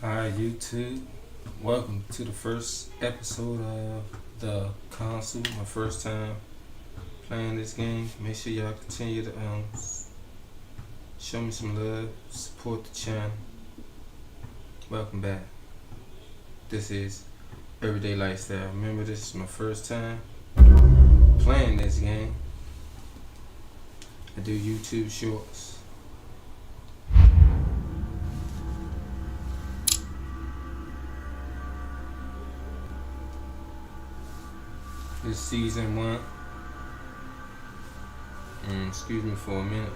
Alright, YouTube, welcome to the first episode of the console. My first time playing this game. Make sure y'all continue to show me some love, support the channel. Welcome back. This is Everyday Lifestyle. Remember, this is my first time playing this game. I do YouTube shorts. This is season 1. Excuse me for a minute.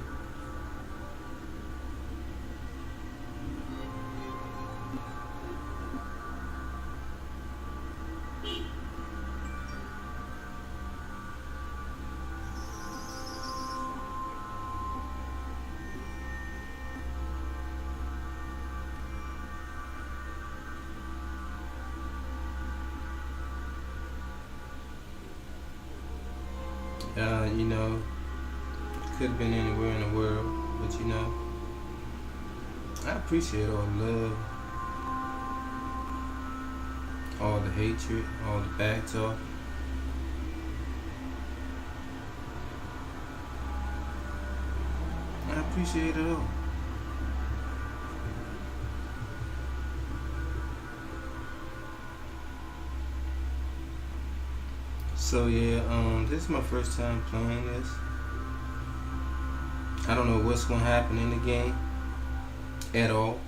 Could have been anywhere in the world, but I appreciate all the love, all the hatred, all the back talk. I appreciate it all. So yeah, this is my first time playing this. I don't know what's gonna happen in the game at all.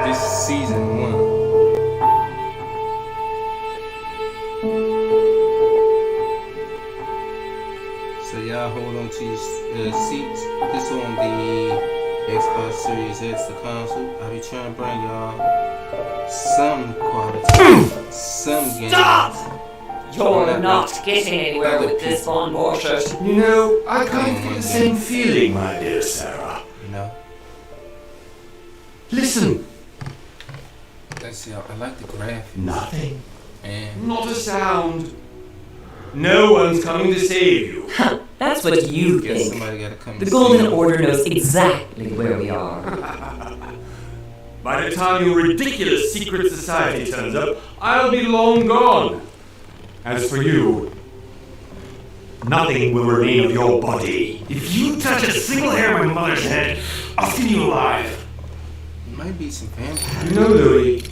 This is season 1. So y'all hold on to your seats. This on the Xbox Series X, the console. I'll be trying to bring y'all some quality, some games. Stop! You're not getting anywhere with this one, Borchert. I kind of get the same feeling, my dear Sarah. Listen. Let's see, I like the graphics. Nothing. And Not a sound. No one's coming to save you. That's what you guess think. somebody gotta come The to Golden see you. Order knows exactly where we are. By the time your ridiculous secret society turns up, I'll be long gone. As for you, nothing will remain of your body. If you touch a single hair of my mother's head, I'll skin you alive. Might be some vampires. You know, Louis,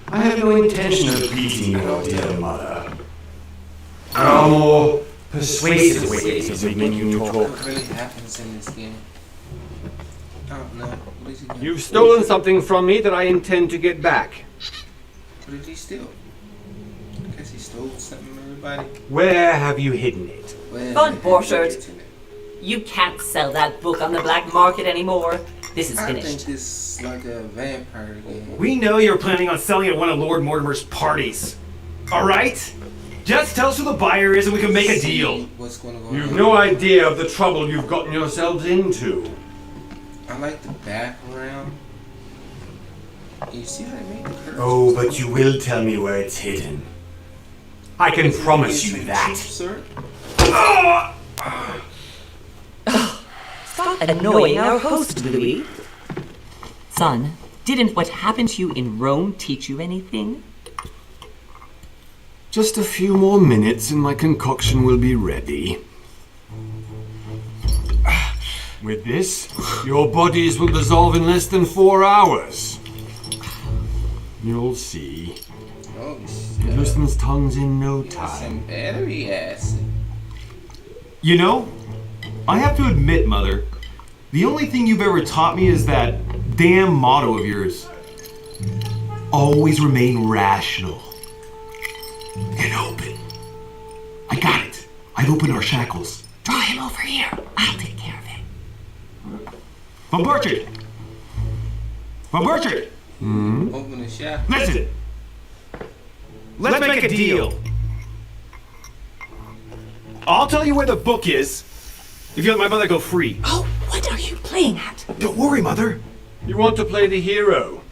I have no intention of beating your dear mother. There are more persuasive ways of making you talk. What really happens in this game? I don't know. What is he gonna You've stolen something from me that I intend to get back. What did he steal? I guess he stole something from everybody. Where have you hidden it? Well, But Borchert, we'll get to that. you can't sell that book on the black market anymore. This is I think finished. this is like a vampire game. We know you're planning on selling at one of Lord Mortimer's parties. Alright? Just tell us who the buyer is and we can make a deal. What's going to go You've on? no idea of the trouble you've gotten yourselves into. I like the background. You see how they made the curves? Oh, but you will tell me where it's hidden. I can promise Is you it that. cheap, sir? Stop annoying our host, Louis. Son, didn't what happened to you in Rome teach you anything? Just a few more minutes and my concoction will be ready. With this, your bodies will dissolve in less than 4 hours. You'll see. Oh, It loosens tongues in no some time. battery acid. You know, I have to admit, Mother, the only thing you've ever taught me is that damn motto of yours. Always remain rational. And open. I got it. I've opened our shackles. Draw him over here. I'll take care of him. Von Burchard! Von Burchard! Open the shop. Listen! Let's make a deal. I'll tell you where the book is if you let my mother go free. Oh, what are you playing at? Don't worry, Mother. You want to play the hero?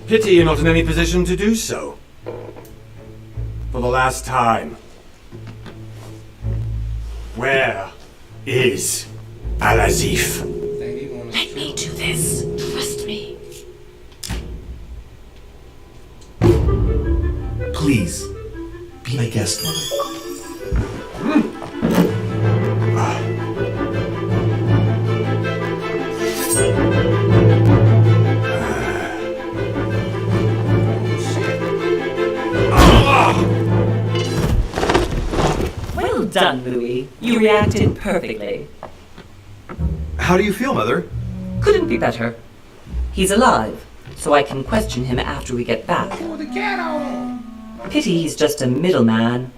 Pity you're not in any position to do so. For the last time. Where is Al-Azif? Think he wanna Let me do this. Trust me. Please, be my guest, Mother. Well done, Louis. You reacted perfectly. How do you feel, Mother? Couldn't be better. He's alive, so I can question him after we get back. Pull the cat out. Pity he's just a middleman.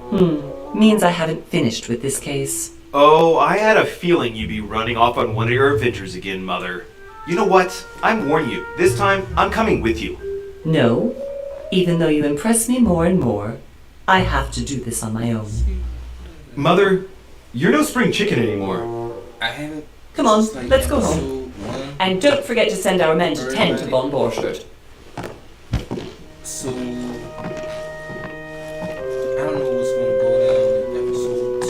Means I haven't finished with this case. Oh, I had a feeling you'd be running off on one of your adventures again, Mother. You know what? I'm warning you. This time, I'm coming with you. No, even though you impress me more and more, I have to do this on my own. Mother, you're no spring chicken anymore. I haven't. Come on, it's like let's go episode home. 1. And don't forget to send our men to tend to Von Borchardt. So I don't know what's gonna go down in episode 2.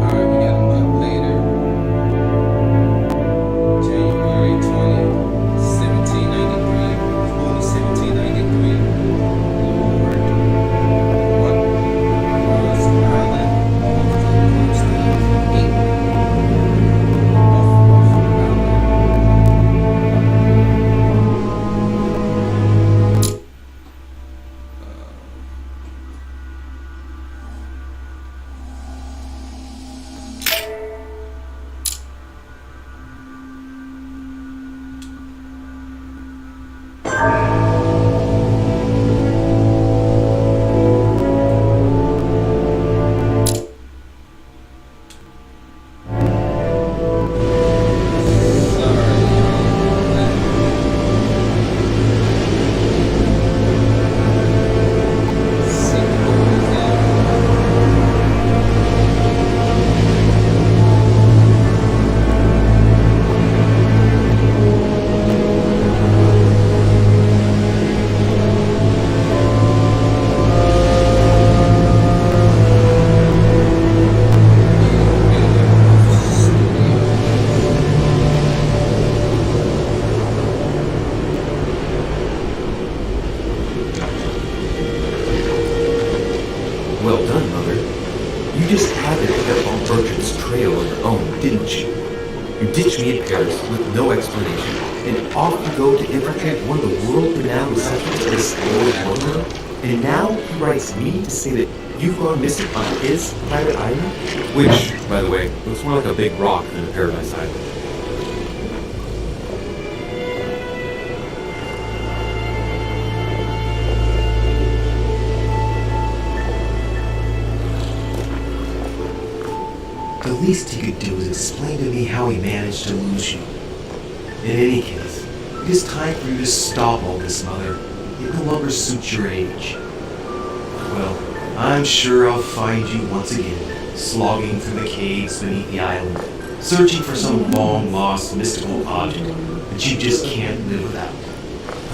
Alright, we got a month later. January 20th, 1793. Holy 1793. Lord. What was Island of the coast of England? Off Island. Well done, Mother. You just had to pick up on Bertrand's trail on your own, didn't you? You ditched me in Paris with no explanation, and off you go to infiltrate one of the world-renowned receptions of this Lord Mortimer, and now he writes me to say that you've gone missing on his private island? Which, by the way, looks more like a big rock than a paradise island. The least he could do is explain to me how he managed to lose you. In any case, it is time for you to stop all this, Mother. It no longer suits your age. Well, I'm sure I'll find you once again, slogging through the caves beneath the island, searching for some long-lost mystical object that you just can't live without.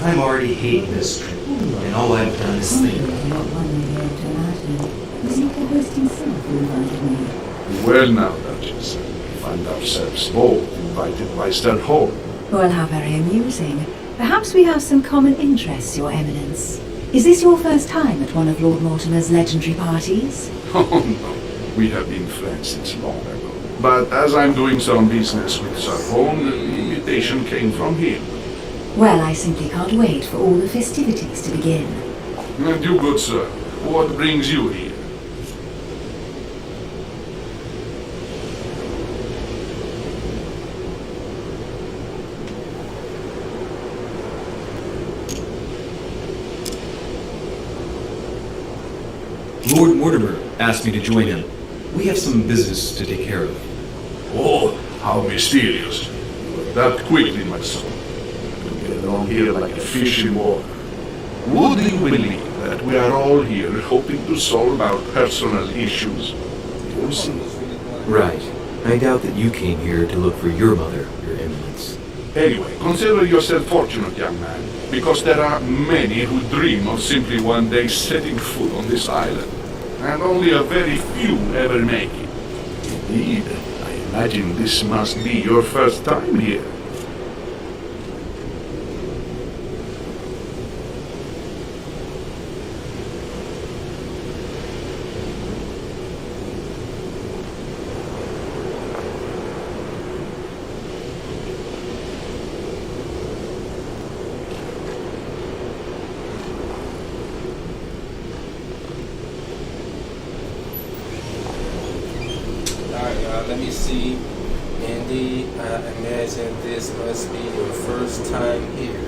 I'm already hating this trip, and all I've done is think. Well now, Duchess, we find ourselves both invited by Sternholm. Well, how very amusing. Perhaps we have some common interests, Your Eminence. Is this your first time at one of Lord Mortimer's legendary parties? Oh no, we have been friends since long ago. But as I'm doing some business with Sternholm, the invitation came from him. Well, I simply can't wait for all the festivities to begin. And you, good sir, what brings you here? Lord Mortimer asked me to join him. We have some business to take care of. Oh, how mysterious. You were that quickly, my son. You get along here like a fish in water. Would you believe that we are all here hoping to solve our personal issues? You'll see. Right. I doubt that you came here to look for your mother, Your Eminence. Anyway, consider yourself fortunate, young man, because there are many who dream of simply one day setting foot on this island, and only a very few ever make it. Indeed, I imagine this must be your first time here. Alright, y'all, let me see. Indeed, I imagine this must be your first time here.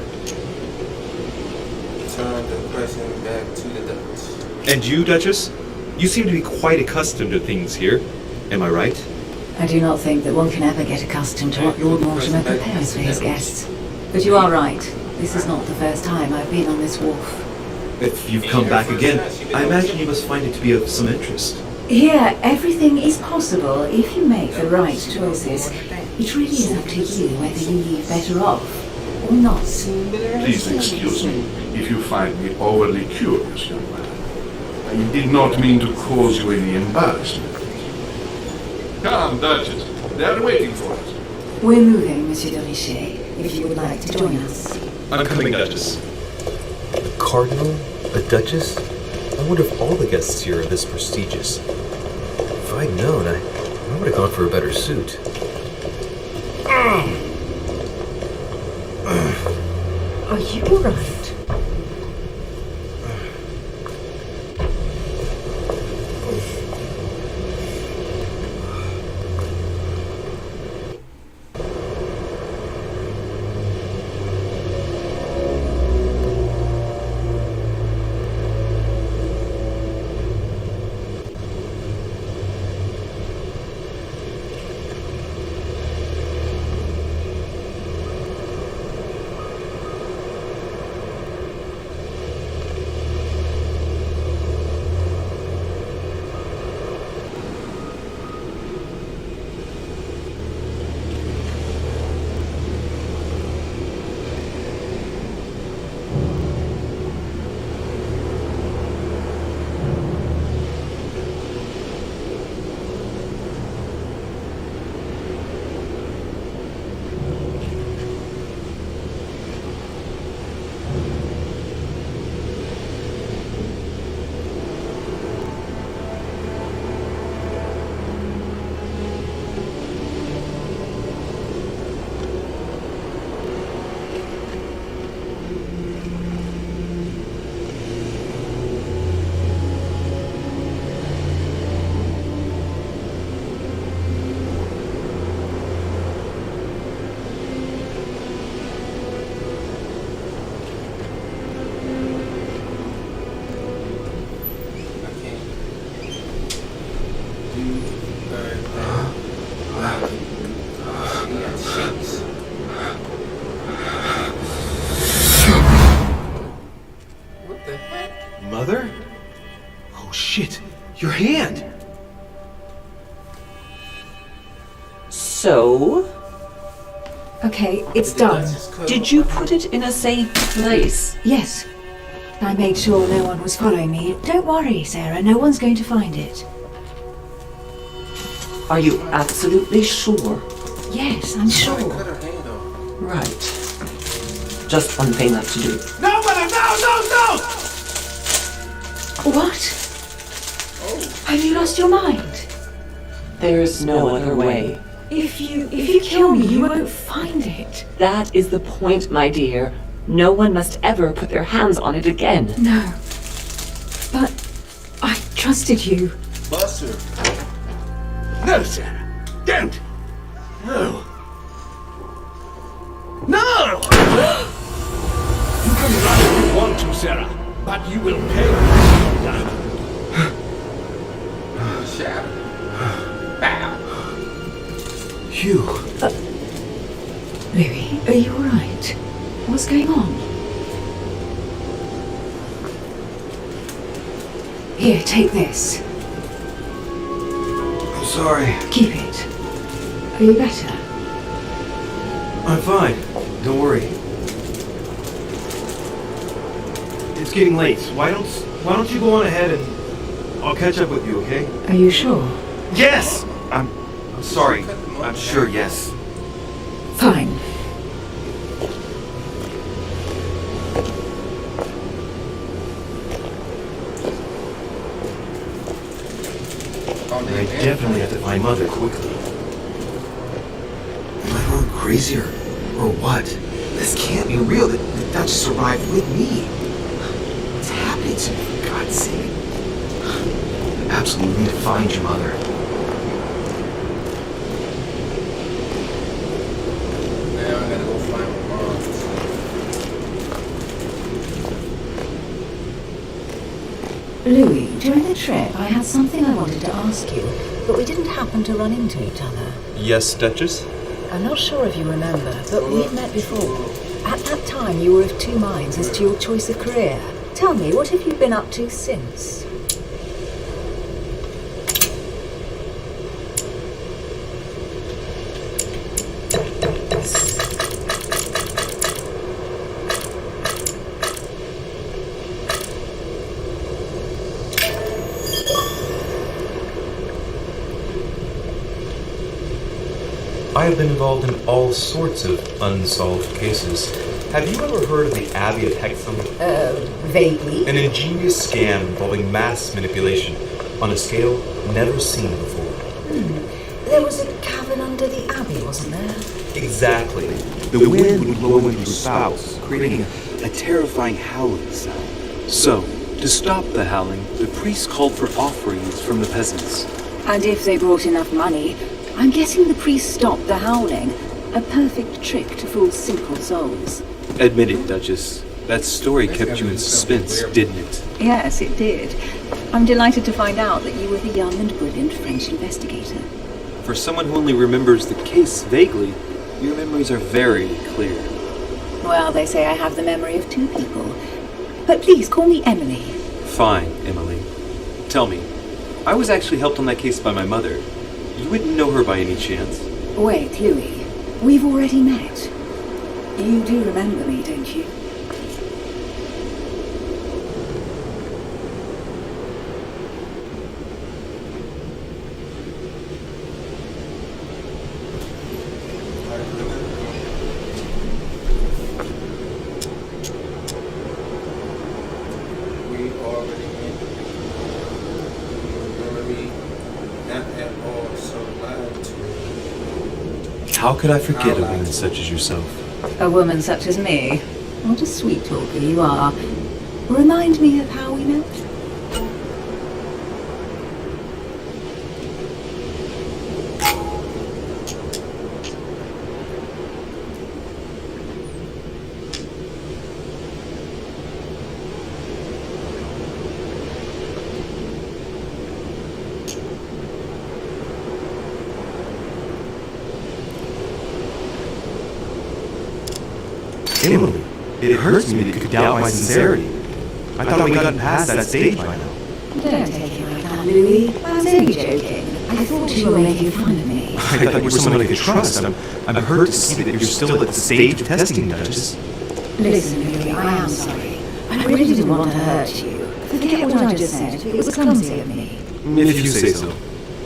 Turn the question back to the Dutch. And you, Duchess? You seem to be quite accustomed to things here. Am I right? I do not think that one can ever get accustomed to what Lord Mortimer prepares for his guests. But you are right. This is not the first time I've been on this wharf. If you've come back again, I imagine you must find it to be of some interest. Here, everything is possible if you make the right choices. It really is up to you whether you leave better off or not. Please excuse me if you find me overly curious, young man. I did not mean to cause you any embarrassment. Come, Duchess. They are waiting for us. We're moving, Monsieur de Richet, if you would like to join us. I'm coming, Duchess. A cardinal? A duchess? I wonder if all the guests here are this prestigious. If I'd known, I would have gone for a better suit. Are you alright? Mother? Oh shit! Your hand! So, Okay, it's done. did you put it in a safe place? Yes. I made sure no one was following me. Don't worry, Sarah, no one's going to find it. Are you absolutely sure? Yes, I'm sure. Cut her hand off. Right. Just one thing left to do. No, Mother! No! What? Have you lost your mind? There's no other way. If you kill me, you won't find it. That is the point, my dear. No one must ever put their hands on it again. No. But I trusted you. Buster. No, Sarah. Don't. No. No! You can run if you want to, Sarah, but you will pay. Shatter. Bow. Hugh. Louis, are you alright? What's going on? Here, take this. I'm sorry. Keep it. Are you better? I'm fine. Don't worry. It's getting late. Why don't you go on ahead and I'll catch up with you, okay? Are you sure? Yes! I'm sorry. I'm sure, yes. Fine. I definitely have to find Mother quickly. Am I going crazy or what? This can't be real. The Duchess arrived with me. What's happening to me, for God's sake? I absolutely need to find your Mother. Now I gotta go find my mom. Louis, during the trip, I had something I wanted to ask you, but we didn't happen to run into each other. Yes, Duchess? I'm not sure if you remember, but we've met before. At that time, you were of two minds as to your choice of career. Tell me, what have you been up to since? I have been involved in all sorts of unsolved cases. Have you ever heard of the Abbey of Hexham? Vaguely. An ingenious scam involving mass manipulation on a scale never seen before. There was a cavern under the abbey, wasn't there? Exactly. The wind would blow in through spouts, creating a terrifying howling sound. So, to stop the howling, the priests called for offerings from the peasants. And if they brought enough money, I'm guessing the priest stopped the howling. A perfect trick to fool simple souls. Admit it, Duchess. That story kept you in suspense, didn't it? Yes, it did. I'm delighted to find out that you were the young and brilliant French investigator. For someone who only remembers the case vaguely, your memories are very clear. Well, they say I have the memory of two people. But please, call me Emily. Fine, Emily. Tell me, I was actually helped on that case by my mother. You wouldn't know her by any chance? Wait, Louis. We've already met. You do remember me, don't you? We already in. Remember me? Not at all so lied to. How could I forget a woman such as yourself? A woman such as me? What a sweet talker you are. Remind me of how we met? Emily, it hurts me that you could doubt my sincerity. I thought we'd gotten past that stage by now. Don't take it like that, Louis. I was only joking. I thought you were making fun of me. I thought you were someone I could trust. I'm hurt to see that you're still at the stage of testing, Duchess. Listen, Louis, I am sorry. I really didn't want to hurt you. Forget what I just said. It was clumsy of me. If you say so.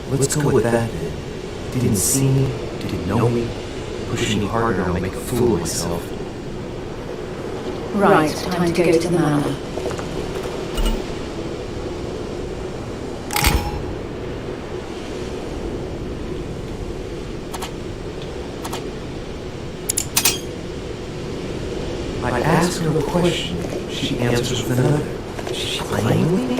Let's go with that then. Didn't see me, didn't know me, pushing me harder and I'll make a fool of myself. Right, time to go to the manor. I ask her a question, she answers with another. Is she playing with me?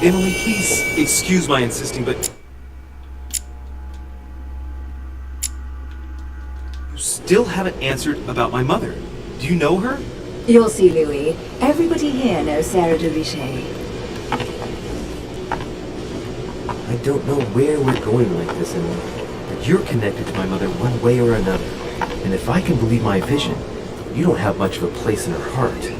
Emily, please excuse my insisting, but you still haven't answered about my mother. Do you know her? You'll see, Louis. Everybody here knows Sarah de Richet. I don't know where we're going like this, Emily, but you're connected to my mother one way or another. And if I can believe my vision, you don't have much of a place in her heart.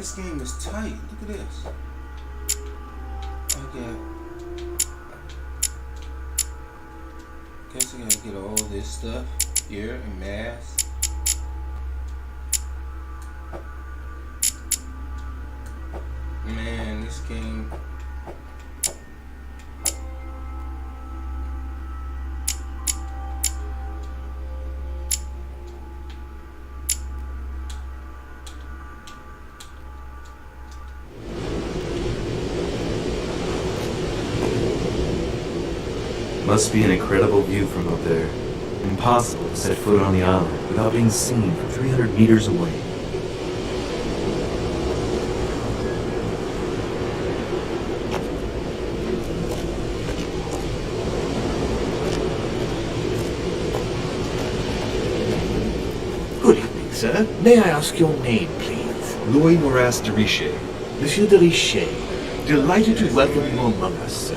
this game is tight. Look at this. Guess I gotta get all this stuff here and mask. Man, this game. Must be an incredible view from up there. Impossible to set foot on the island without being seen from 300 meters away. Good evening, sir. May I ask your name, please? Louis Moras de Richer. Monsieur de Richer. Delighted to welcome you among us, sir.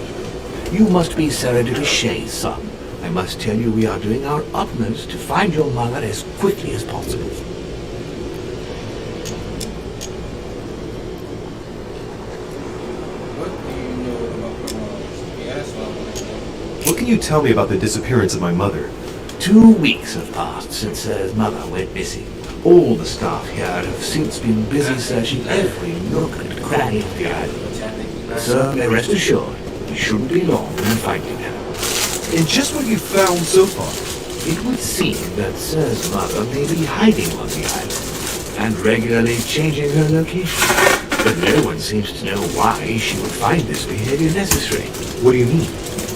You must be Sarah de Richet's son. I must tell you we are doing our utmost to find your mother as quickly as possible. What do you know about my mom? Yeah, that's what I want to know. What can you tell me about the disappearance of my mother? 2 weeks have passed since Sir's mother went missing. All the staff here have since been busy searching every nook and cranny of the island. Sir, may rest assured, we shouldn't be long in finding her. And just what you've found so far. It would seem that Sir's mother may be hiding on the island and regularly changing her location. But no one seems to know why she would find this behavior necessary. What do you mean?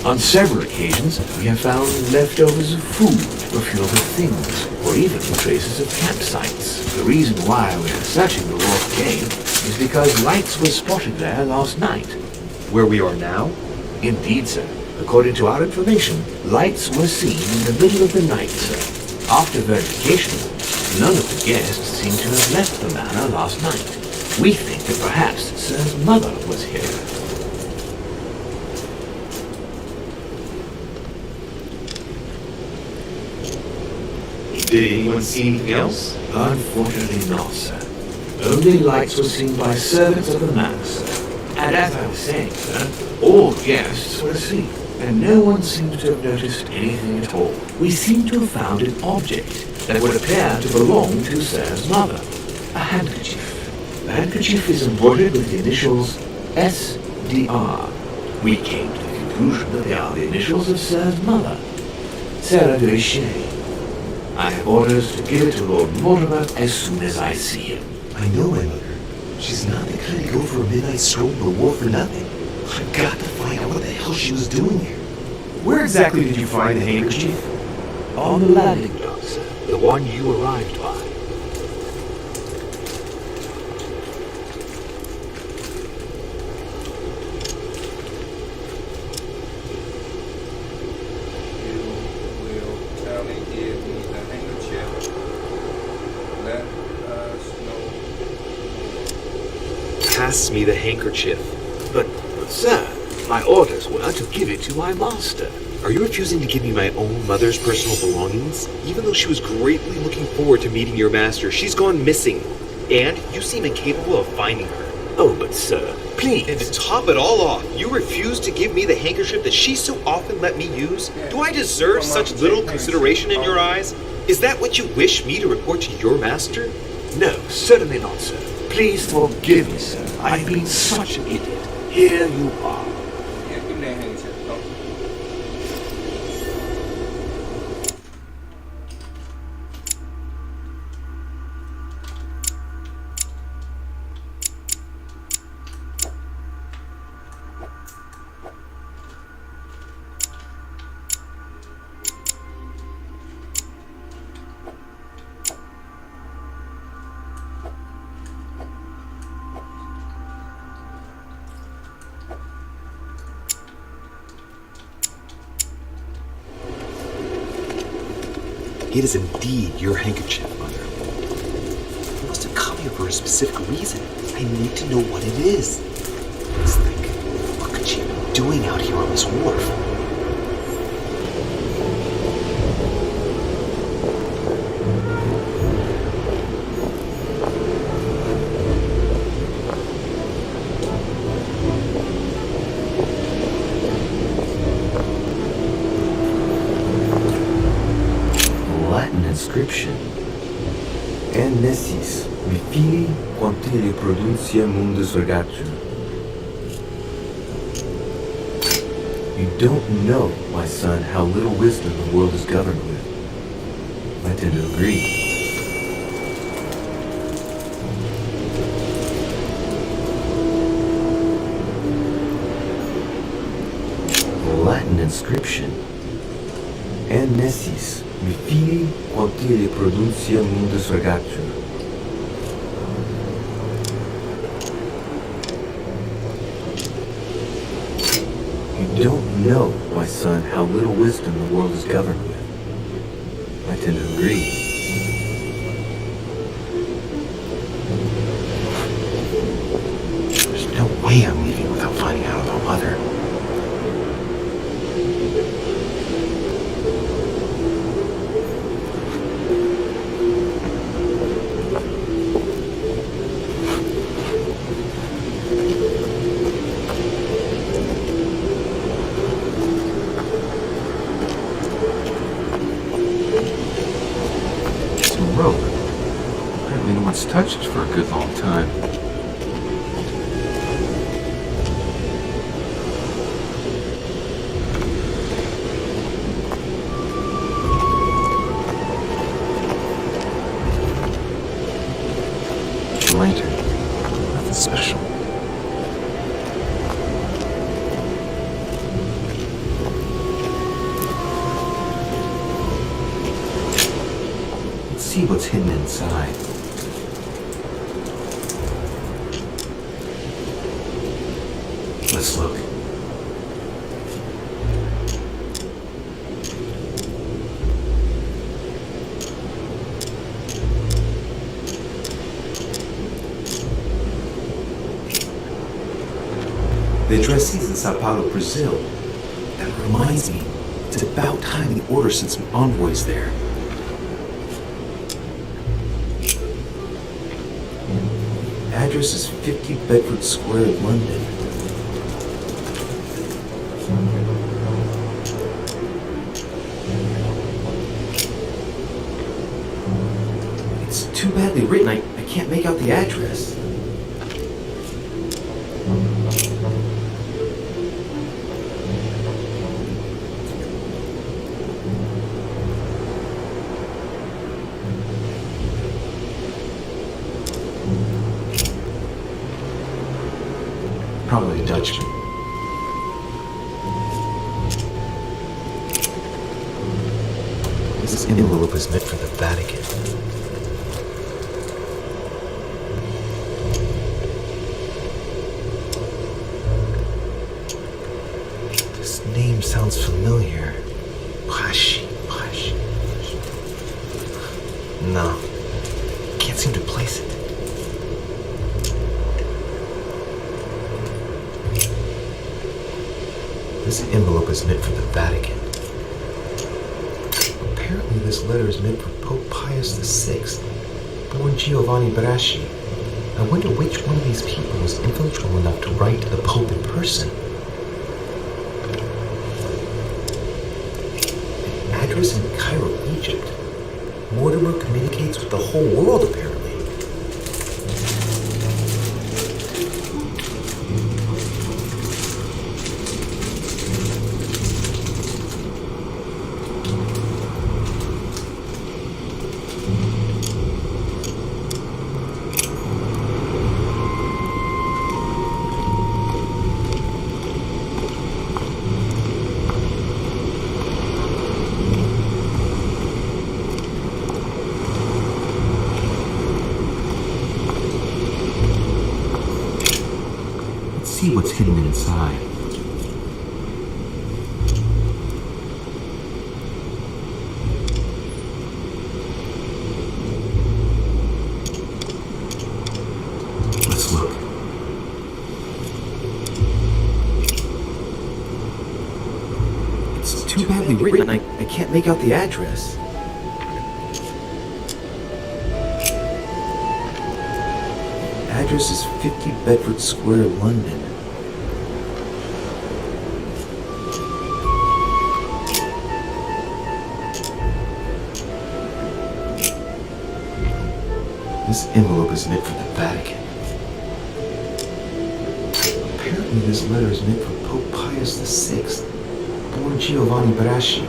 On several occasions, we have found leftovers of food, a few other things, or even traces of campsites. The reason why we are searching the Wharf Cave is because lights were spotted there last night. Where we are now? Indeed, sir. According to our information, lights were seen in the middle of the night, sir. After verification, none of the guests seem to have left the manor last night. We think that perhaps Sir's mother was here. Did anyone see anything else? Unfortunately not, sir. Only lights were seen by servants of the manor, sir. And as I was saying, sir, all guests were asleep, and no one seems to have noticed anything at all. We seem to have found an object that would appear to belong to Sir's mother. A handkerchief. The handkerchief is embroidered with the initials SDR. We came to the conclusion that they are the initials of Sir's mother, Sarah de Richet. I have orders to give it to Lord Mortimer as soon as I see him. I know my mother. She's not the kind to go for a midnight stroll to the wharf for nothing. I've got to find out what the hell she was doing here. Where exactly did you find the handkerchief? On the landing dock, sir. The one you arrived by. Will Tally give me the handkerchief? Let us know. Pass me the handkerchief. But, sir, my orders were to give it to my master. Are you refusing to give me my own mother's personal belongings? Even though she was greatly looking forward to meeting your master, she's gone missing. And you seem incapable of finding her. Oh, but sir, please. And to top it all off, you refuse to give me the handkerchief that she so often let me use? Do I deserve such little consideration in your eyes? Is that what you wish me to report to your master? No, certainly not, sir. Please forgive me, sir. I've been such an idiot. Here you are. Yeah, give me that handkerchief. Don't. It is indeed your handkerchief, Mother. You must have come here for a specific reason. I need to know what it is. Let's think. What could she have been doing out here on this wharf? En nesis, mi fili quantile producia mundus vergatur. You don't know, my son, how little wisdom the world is governed with. I tend to agree. Latin inscription. En nesis, mi fili quantile producia mundus vergatur. You don't know, my son, how little wisdom the world is governed with. I tend to agree. There's no way I'm leaving without finding out about Mother. Some rope. Apparently no one's touched it for a good long time. Lantern. Nothing special. Let's see what's hidden inside. Let's look. The address is in Sao Paulo, Brazil. That reminds me, it's about time the order sent some envoys there. Address is 50 Bedford Square, London. It's too badly written, I can't make out the address. Probably a Dutchman. This envelope is meant for the Vatican. This name sounds familiar. Pashi. No, can't seem to place it. This envelope is meant for the Vatican. Apparently this letter is meant for Pope Pius VI, born Giovanni Braschi. I wonder which one of these people was influential enough to write to the Pope in person. An address in Cairo, Egypt. Mortimer communicates with the whole world, apparently. See what's hidden inside. Let's look. It's too badly written. I can't make out the address. Address is 50 Bedford Square, London. This envelope is meant for the Vatican. Apparently this letter is meant for Pope Pius VI, born Giovanni Braschi.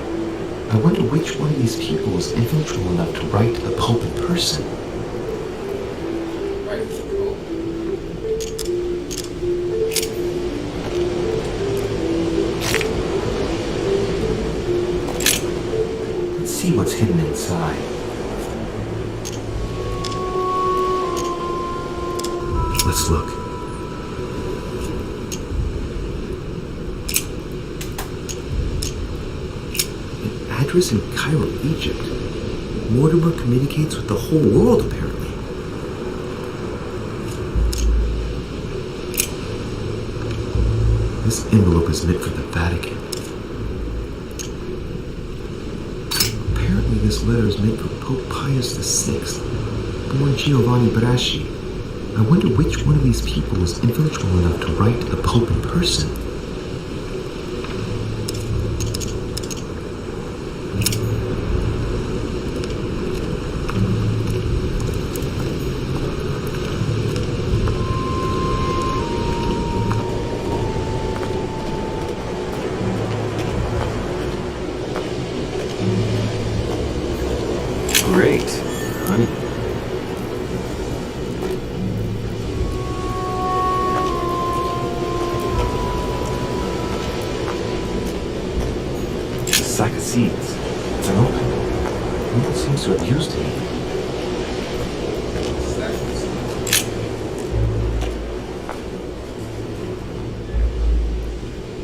I wonder which one of these people was influential enough to write the Pope in person. Let's see what's hidden inside. Let's look. An address in Cairo, Egypt. Mortimer communicates with the whole world, apparently. This envelope is meant for the Vatican. Apparently this letter is meant for Pope Pius VI, born Giovanni Braschi. I wonder which one of these people was influential enough to write the Pope in person. Great, honey. Sack of seeds. It's unopened. No one seems to have used it.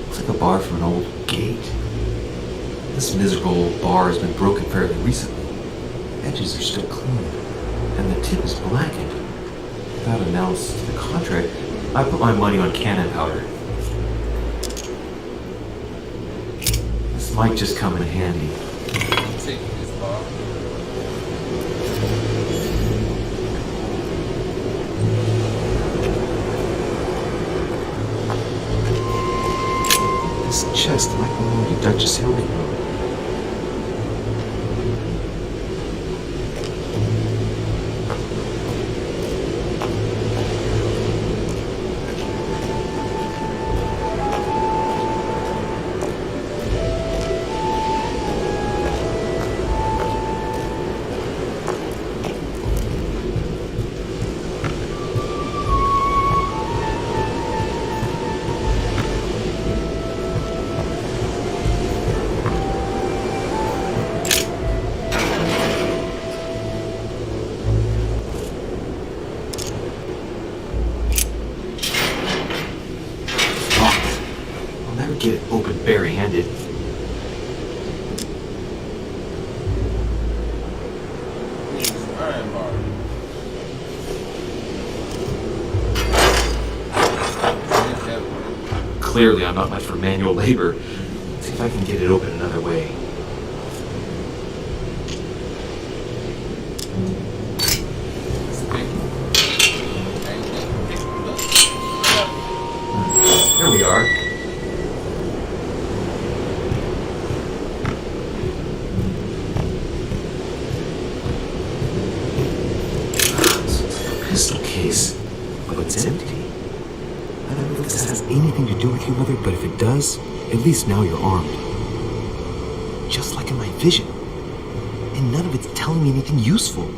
Looks like a bar from an old gate. This miserable old bar has been broken fairly recently. Edges are still clean, and the tip is blackened. Without analysis to the contrary, I put my money on cannon powder. This might just come in handy. Take this bar. This chest might belong to Duchess Hildebrand. Get it open bare-handed. Iron bar. Clearly, I'm not much for manual labor. Let's see if I can get it open another way. There we are. Pistol case, but it's empty. I don't know if this has anything to do with you, Mother, but if it does, at least now you're armed. Just like in my vision. And none of it's telling me anything useful.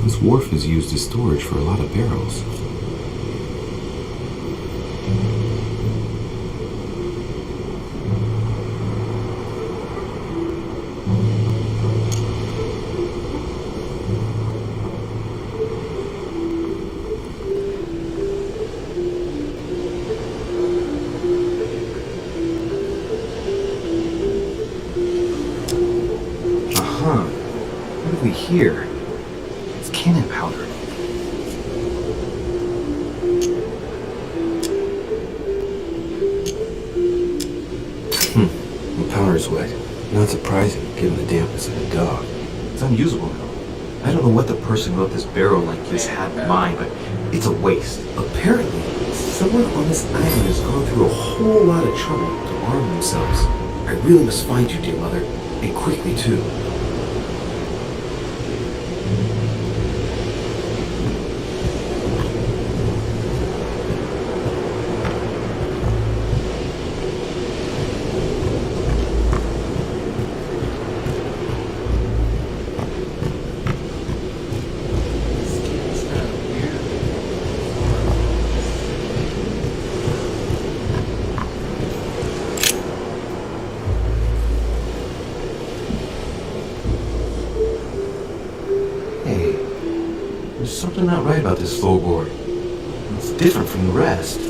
This wharf is used as storage for a lot of barrels. What have we here? It's cannon powder. The powder's wet. Not surprising, given the dampness of the dog. It's unusable now. I don't know what the person who wrote this barrel like this had in mind, but it's a waste. Apparently, someone on this island has gone through a whole lot of trouble to arm themselves. I really must find you, dear mother, and quickly too. There's something not right about this floorboard. It's different from the rest.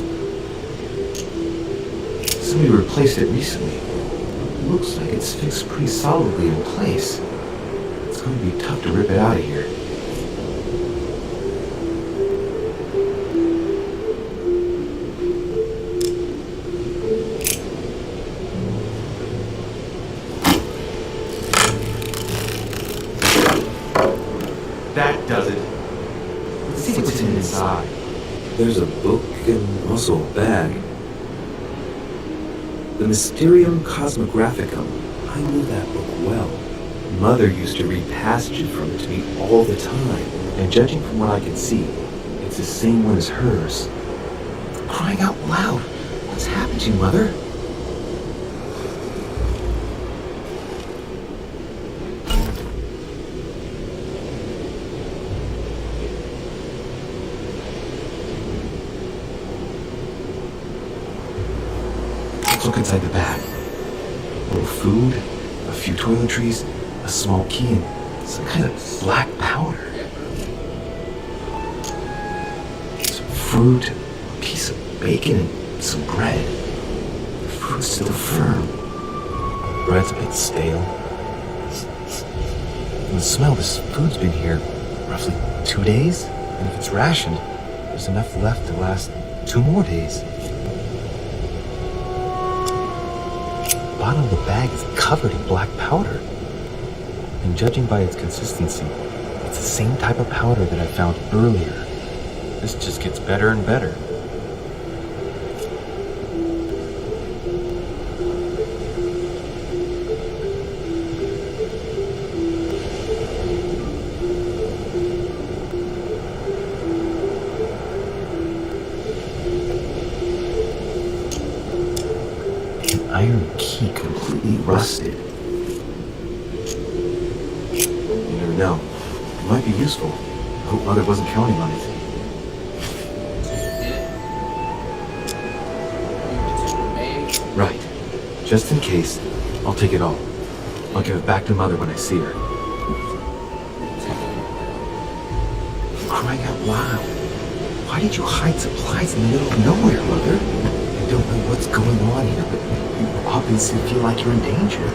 Somebody replaced it recently. It looks like it's fixed pretty solidly in place. It's going to be tough to rip it out of here. That does it. Let's see what's inside. There's a book and also a bag. The Mysterium Cosmographicum. I knew that book well. Mother used to read passages from it to me all the time. And judging from what I can see, it's the same one as hers. Crying out loud. What's happened to you, Mother? Look inside the bag. A little food, a few toiletries, a small key, and some kind of black powder. Some fruit, a piece of bacon, and some bread. The fruit's still firm. The bread's a bit stale. From the smell, this food's been here roughly 2 days. And if it's rationed, there's enough left to last 2 more days. The bottom of the bag is covered in black powder. And judging by its consistency, it's the same type of powder that I found earlier. This just gets better and better. Iron key completely rusted. You never know. It might be useful. I hope Mother wasn't counting on it. Right. Just in case, I'll take it all. I'll give it back to Mother when I see her. Crying out loud. Why did you hide supplies in the middle of nowhere, Mother? I don't know what's going on here, but you obviously feel like you're in danger.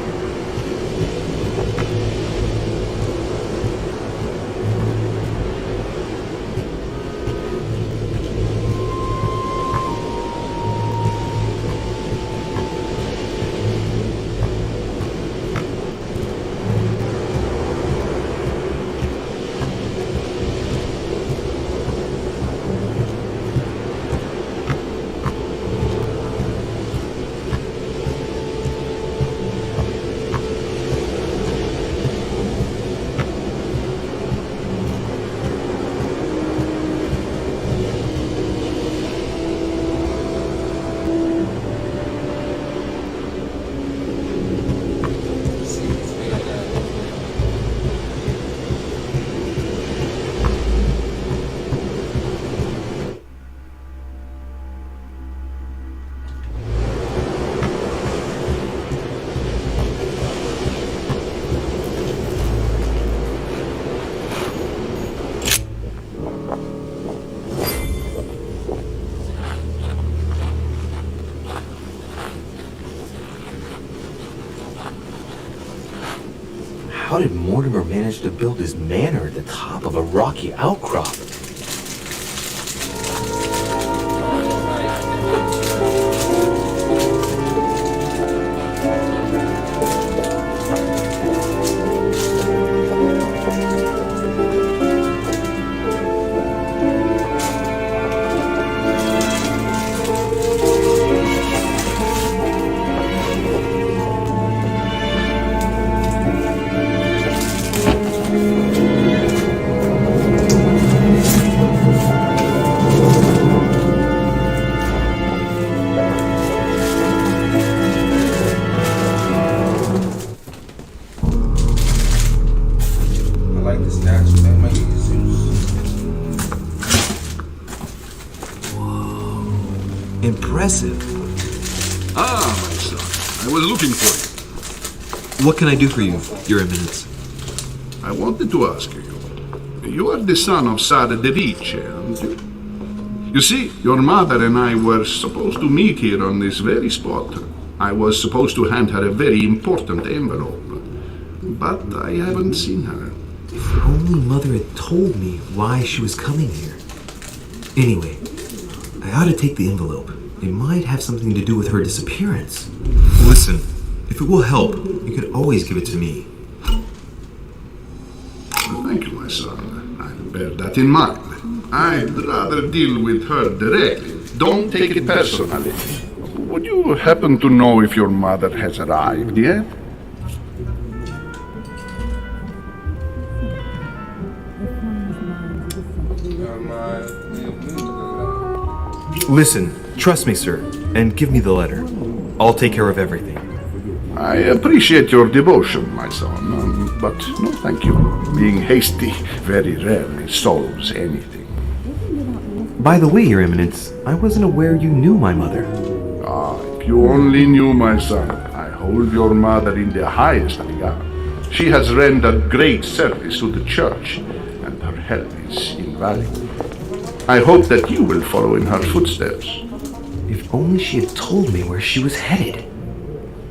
How did Mortimer manage to build his manor at the top of a rocky outcrop? like the statue that made Zeus. Impressive. Ah, my son. I was looking for you. What can I do for you, Your Eminence? I wanted to ask you. You are the son of Sara de Ricci, aren't you? You see, your mother and I were supposed to meet here on this very spot. I was supposed to hand her a very important envelope. But I haven't seen her. If only Mother had told me why she was coming here. Anyway, I ought to take the envelope. It might have something to do with her disappearance. Listen, if it will help, you can always give it to me. Thank you, my son. I'll bear that in mind. I'd rather deal with her directly. Don't take it personally. Would you happen to know if your mother has arrived yet? Listen, trust me, sir, and give me the letter. I'll take care of everything. I appreciate your devotion, my son, but no thank you. Being hasty very rarely solves anything. By the way, Your Eminence, I wasn't aware you knew my mother. Ah, if you only knew, my son, I hold your mother in the highest regard. She has rendered great service to the church, and her help is invaluable. I hope that you will follow in her footsteps. If only she had told me where she was headed.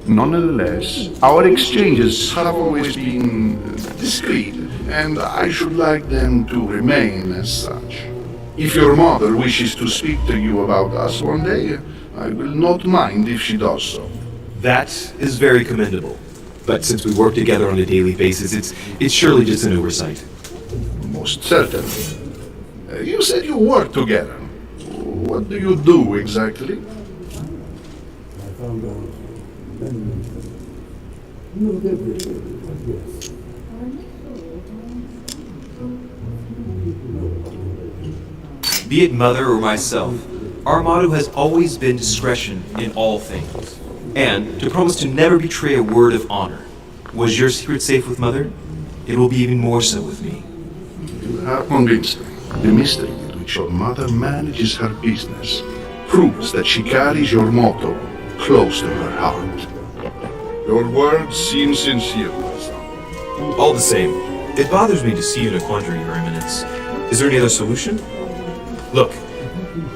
Nonetheless, our exchanges have always been discreet, and I should like them to remain as such. If your mother wishes to speak to you about us one day, I will not mind if she does so. That is very commendable. But since we work together on a daily basis, it's surely just an oversight. Most certainly. You said you work together. What do you do exactly? Be it Mother or myself, our motto has always been discretion in all things, and to promise to never betray a word of honor. Was your secret safe with Mother? It will be even more so with me. You have convinced me. The mystery with which your mother manages her business proves that she carries your motto close to her heart. Your words seem sincere, my son. All the same, it bothers me to see you in a quandary, Your Eminence. Is there any other solution? Look,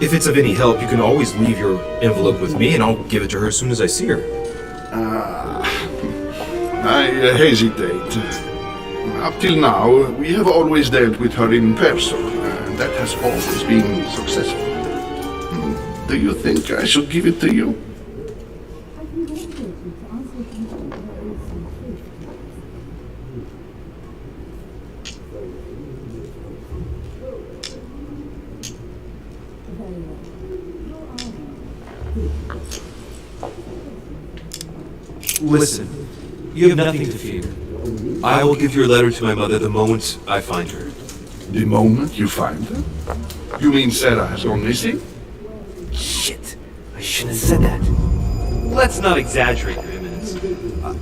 if it's of any help, you can always leave your envelope with me and I'll give it to her as soon as I see her. I hesitate. Up till now, we have always dealt with her in person, and that has always been successful. Do you think I should give it to you? Listen, you have nothing to fear. I will give your letter to my mother the moment I find her. The moment you find her? You mean Sarah has gone missing? Shit, I shouldn't have said that. Let's not exaggerate, Your Eminence.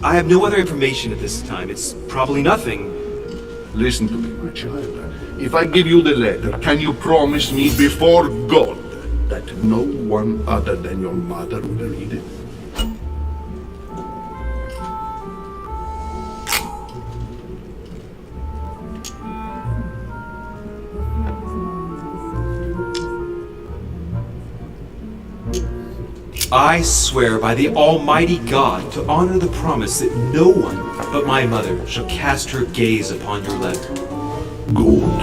I have no other information at this time. It's probably nothing. Listen to me, my child. If I give you the letter, can you promise me before God that no one other than your mother will read it? I swear by the Almighty God to honor the promise that no one but my mother shall cast her gaze upon your letter. Good.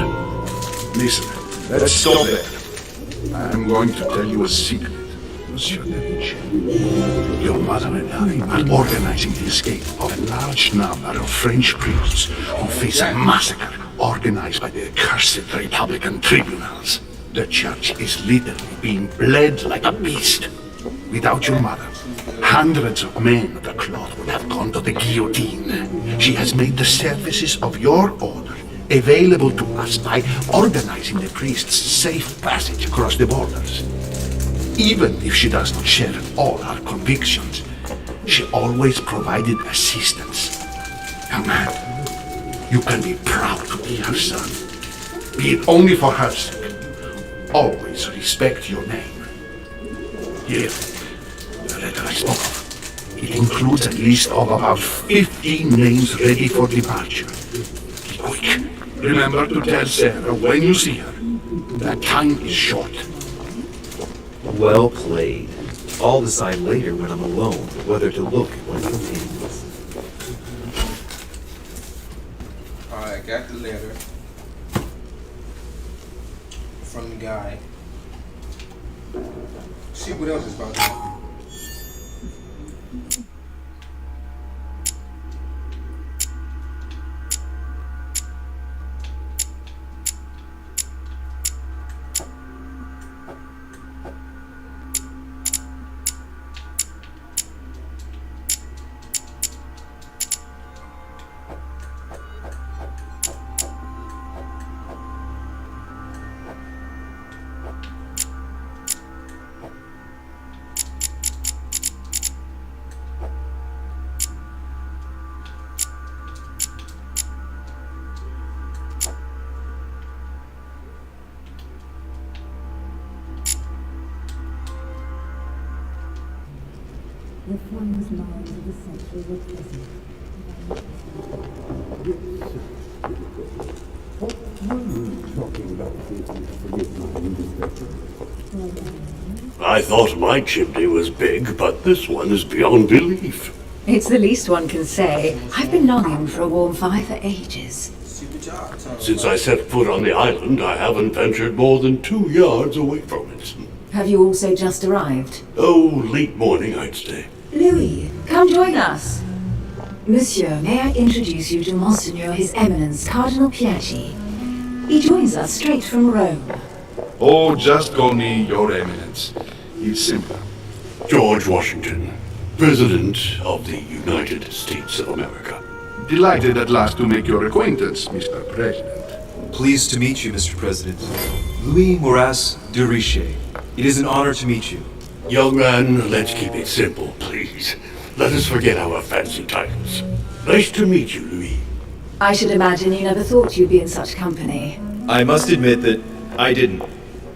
Listen, let's stop there. I'm going to tell you a secret, Monsieur de Ricci. Your mother and I are organizing the escape of a large number of French priests who face a massacre organized by the accursed Republican tribunals. The church is literally being bled like a beast. Without your mother, hundreds of men of the cloth would have gone to the guillotine. She has made the services of your order available to us by organizing the priests' safe passage across the borders. Even if she does not share all our convictions, she always provided assistance. Young man, You can be proud to be her son. Be it only for her sake. Always respect your name. Here, the letter I spoke of. It includes a list of about 15 names ready for departure. Be quick. Remember to tell Sarah when you see her that time is short. Well played. I'll decide later when I'm alone whether to look at one of the names. Alright, got the letter from the guy. See what else is about to happen. The finest minds of the century were present. What were you talking about, forgive my indiscretion? I thought my chimney was big, but this one is beyond belief. It's the least one can say. I've been longing for a warm fire for ages. Since I set foot on the island, I haven't ventured more than 2 yards away from it. Have you also just arrived? Oh, late morning, I'd say. Louis, come join us. Monsieur, may I introduce you to Monseigneur His Eminence Cardinal Piaggi? He joins us straight from Rome. Oh, just call me Your Eminence. It's simple. George Washington, President of the United States of America. Delighted at last to make your acquaintance, Mr. President. Pleased to meet you, Mr. President. Louis Moras de Richet. It is an honor to meet you. Young man, let's keep it simple, please. Let us forget our fancy titles. Nice to meet you, Louis. I should imagine you never thought you'd be in such company. I must admit that I didn't.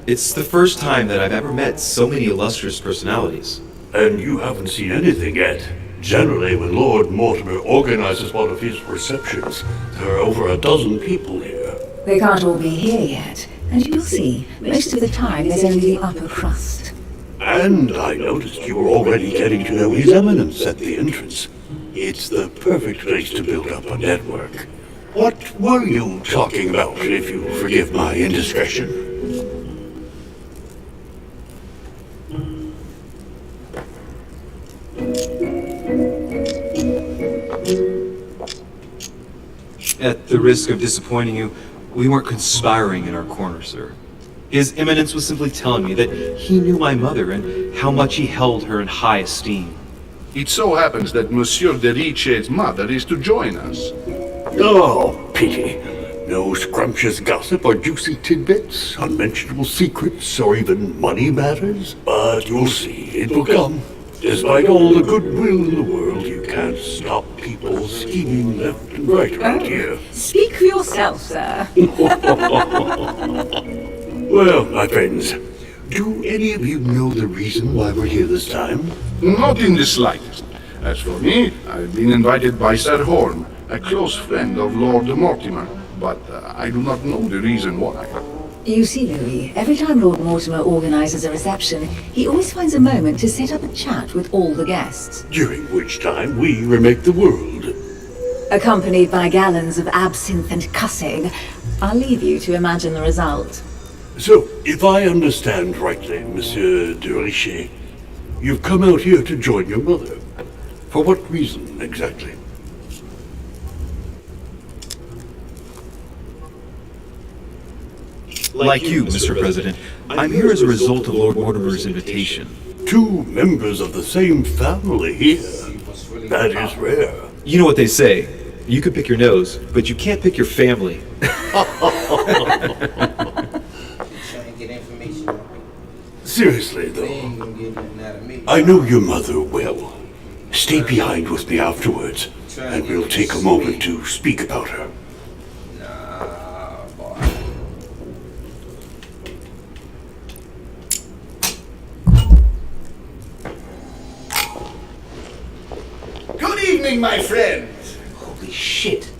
It's the first time that I've ever met so many illustrious personalities. And you haven't seen anything yet. Generally, when Lord Mortimer organizes one of his receptions, there are over a dozen people here. They can't all be here yet, and you'll see, most of the time there's only the upper crust. And I noticed you were already getting to know His Eminence at the entrance. It's the perfect place to build up a network. What were you talking about, if you forgive my indiscretion? At the risk of disappointing you, we weren't conspiring in our corner, sir. His Eminence was simply telling me that he knew my mother and how much he held her in high esteem. It so happens that Monsieur de Richet's mother is to join us. Oh, pity. No scrumptious gossip or juicy tidbits, unmentionable secrets, or even money matters. But you'll see, it will come. Despite all the goodwill in the world, you can't stop people scheming left and right around here. Speak for yourself, sir. Well, my friends, do any of you know the reason why we're here this time? Not in the slightest. As for me, I've been invited by Sir Horn, a close friend of Lord Mortimer, but I do not know the reason why. You see, Louis, every time Lord Mortimer organizes a reception, he always finds a moment to set up a chat with all the guests. During which time we remake the world. Accompanied by gallons of absinthe and cussing. I'll leave you to imagine the result. So, if I understand rightly, Monsieur de Richet, you've come out here to join your mother. For what reason, exactly? Like you, Mr. President, I'm here as a result of Lord Mortimer's invitation. 2 members of the same family here. That is rare. You know what they say. You can pick your nose, but you can't pick your family. Seriously, though, I know your mother well. Stay behind with me afterwards, and we'll take a moment to speak about her. evening, my friends. Holy shit.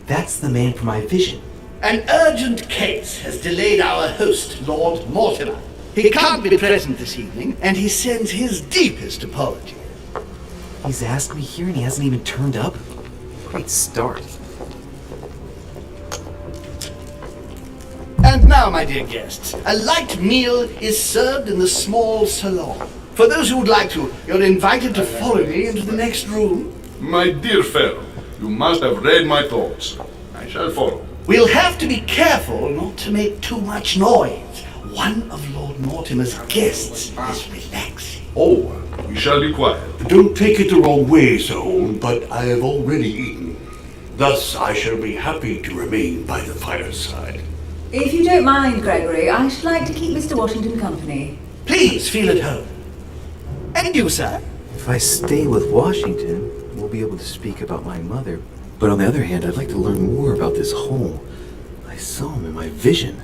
That's the man from my vision. An urgent case has delayed our host, Lord Mortimer. He can't be present this evening, and he sends his deepest apology. He's asked me here and he hasn't even turned up? Great start. And now, my dear guests, a light meal is served in the small salon. For those who would like to, you're invited to follow me into the next room. My dear fellow, you must have read my thoughts. I shall follow. We'll have to be careful not to make too much noise. One of Lord Mortimer's guests is relaxing. Oh, we shall be quiet. Don't take it the wrong way, Sir Holmes, but I have already eaten. Thus, I shall be happy to remain by the fireside. If you don't mind, Gregory, I should like to keep Mr. Washington company. Please feel at home. And you, sir? If I stay with Washington, we'll be able to speak about my mother. But on the other hand, I'd like to learn more about this home. I saw him in my vision.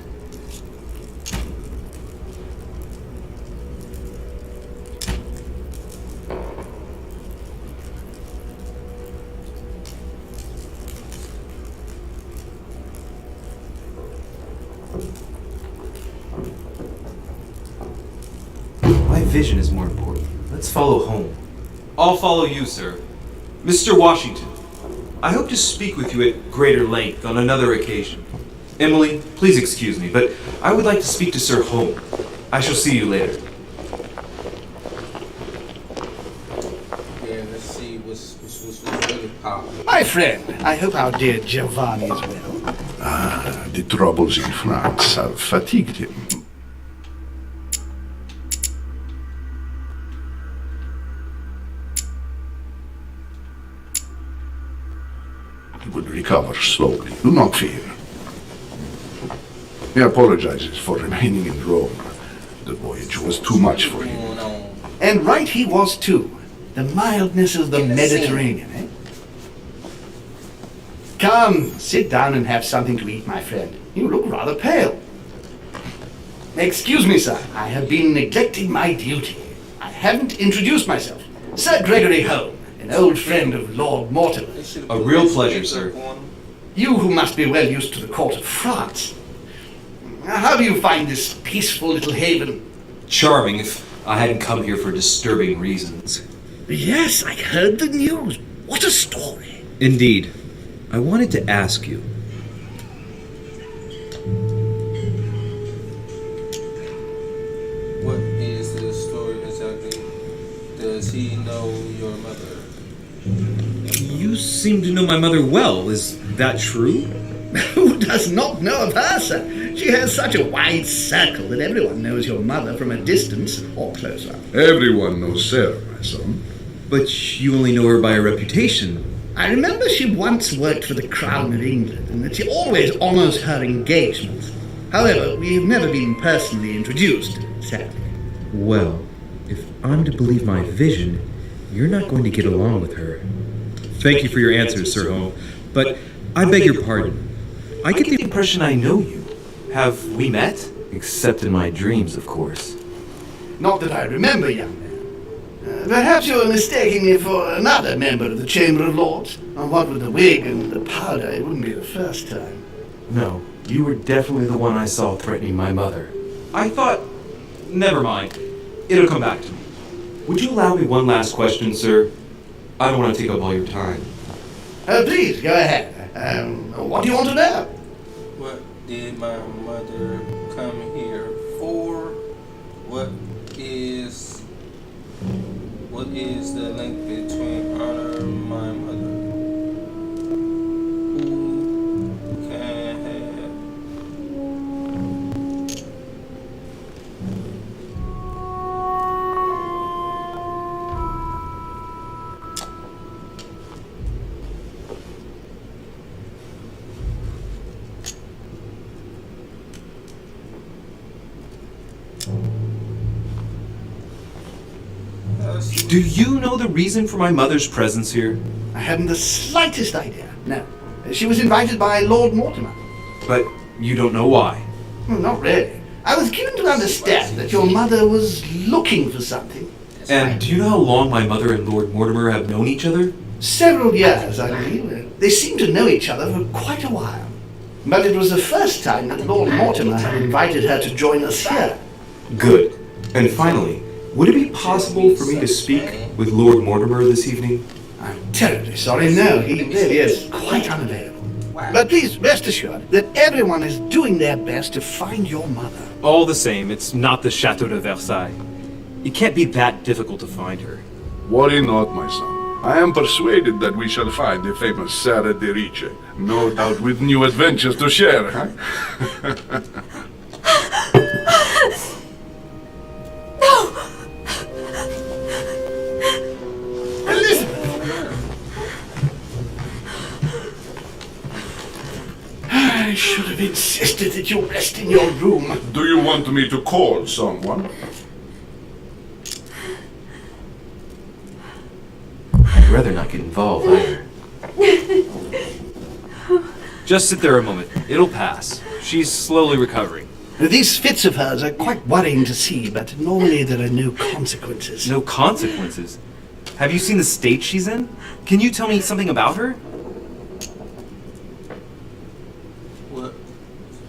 My vision is more important. Let's follow home. I'll follow you, sir. Mr. Washington, I hope to speak with you at greater length on another occasion. Emily, please excuse me, but I would like to speak to Sir Holmes. I shall see you later. Yeah, let's see what's really popping. My friend, I hope our dear Giovanni is well. The troubles in France have fatigued him. He will recover slowly. Do not fear. He apologizes for remaining in Rome. The voyage was too much for him. And right he was too. The mildness of the Mediterranean, eh? Come, sit down and have something to eat, my friend. You look rather pale. Excuse me, sir. I have been neglecting my duty. I haven't introduced myself. Sir Gregory Holmes, an old friend of Lord Mortimer. A real pleasure, sir. You who must be well used to the court of France. How do you find this peaceful little haven? Charming if I hadn't come here for disturbing reasons. Yes, I heard the news. What a story. Indeed. I wanted to ask you. What is the story exactly? Does he know your mother? You seem to know my mother well. Is that true? Who does not know of her, sir? She has such a wide circle that everyone knows your mother from a distance or close up. Everyone knows Sarah, my son. But you only know her by a reputation. I remember she once worked for the Crown of England and that she always honors her engagements. However, we have never been personally introduced, sadly. Well, if I'm to believe my vision, you're not going to get along with her. Thank you for your answers, Sir Holmes, but I beg your pardon. I get the impression I know you. Have we met? Except in my dreams, of course. Not that I remember, young man. Perhaps you're mistaking me for another member of the Chamber of Lords. And what with the wig and the powder, it wouldn't be the first time. No, you were definitely the one I saw threatening my mother. I thought... Never mind. It'll come back to me. Would you allow me one last question, sir? I don't want to take up all your time. Please, go ahead. What do you want to know? What did my mother come here for? What is the link between honor and my mother? Who can have? Do you know the reason for my mother's presence here? I hadn't the slightest idea. No. She was invited by Lord Mortimer. But you don't know why? Well, not really. I was given to understand that your mother was looking for something. And do you know how long my mother and Lord Mortimer have known each other? Several years, I believe. They seemed to know each other for quite a while. But it was the first time that Lord Mortimer had invited her to join us here. Good. And finally, would it be possible for me to speak with Lord Mortimer this evening? I'm terribly sorry, no, he really is quite unavailable. But please rest assured that everyone is doing their best to find your mother. All the same, it's not the Chateau de Versailles. It can't be that difficult to find her. Worry not, my son. I am persuaded that we shall find the famous Sarah de Riche, no doubt with new adventures to share, huh? I should have insisted that you rest in your room. Do you want me to call someone? I'd rather not get involved either. Just sit there a moment. It'll pass. She's slowly recovering. These fits of hers are quite worrying to see, but normally there are no consequences. No consequences? Have you seen the state she's in? Can you tell me something about her? What's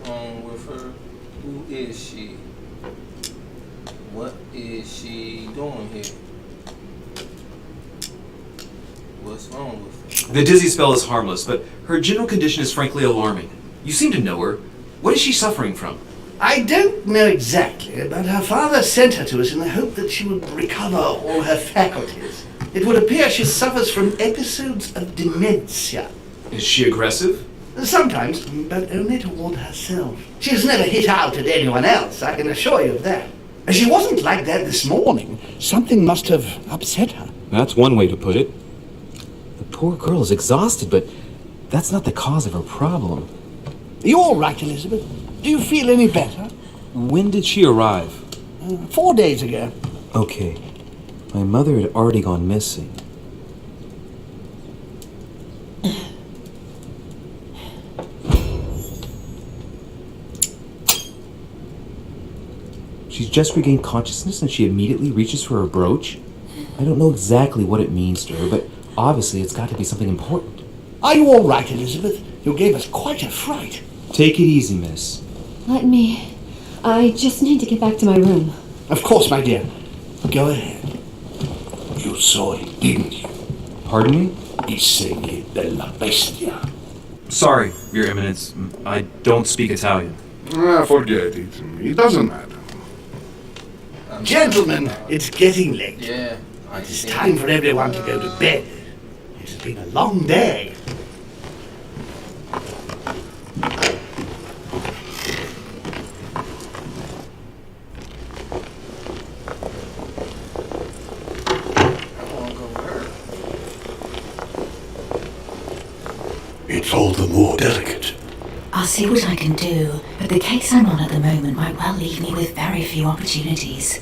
wrong with her? Who is she? What is she doing here? What's wrong with her? The dizzy spell is harmless, but her general condition is frankly alarming. You seem to know her. What is she suffering from? I don't know exactly, but her father sent her to us in the hope that she would recover all her faculties. It would appear she suffers from episodes of dementia. Is she aggressive? Sometimes, but only toward herself. She has never hit out at anyone else, I can assure you of that. She wasn't like that this morning. Something must have upset her. That's one way to put it. The poor girl is exhausted, but that's not the cause of her problem. Are you all right, Elizabeth? Do you feel any better? When did she arrive? 4 days ago. Okay. My mother had already gone missing. She's just regained consciousness and she immediately reaches for her brooch. I don't know exactly what it means to her, but obviously it's got to be something important. Are you all right, Elizabeth? You gave us quite a fright. Take it easy, miss. Let me... I just need to get back to my room. Of course, my dear. Go ahead. You saw it, didn't you? Pardon me? Insegni della bestia. Sorry, Your Eminence. I don't speak Italian. Forget it. It doesn't matter. Gentlemen, it's getting late. Yeah. It's time for everyone to go to bed. It's been a long day. It's all the more delicate. I'll see what I can do, but the case I'm on at the moment might well leave me with very few opportunities.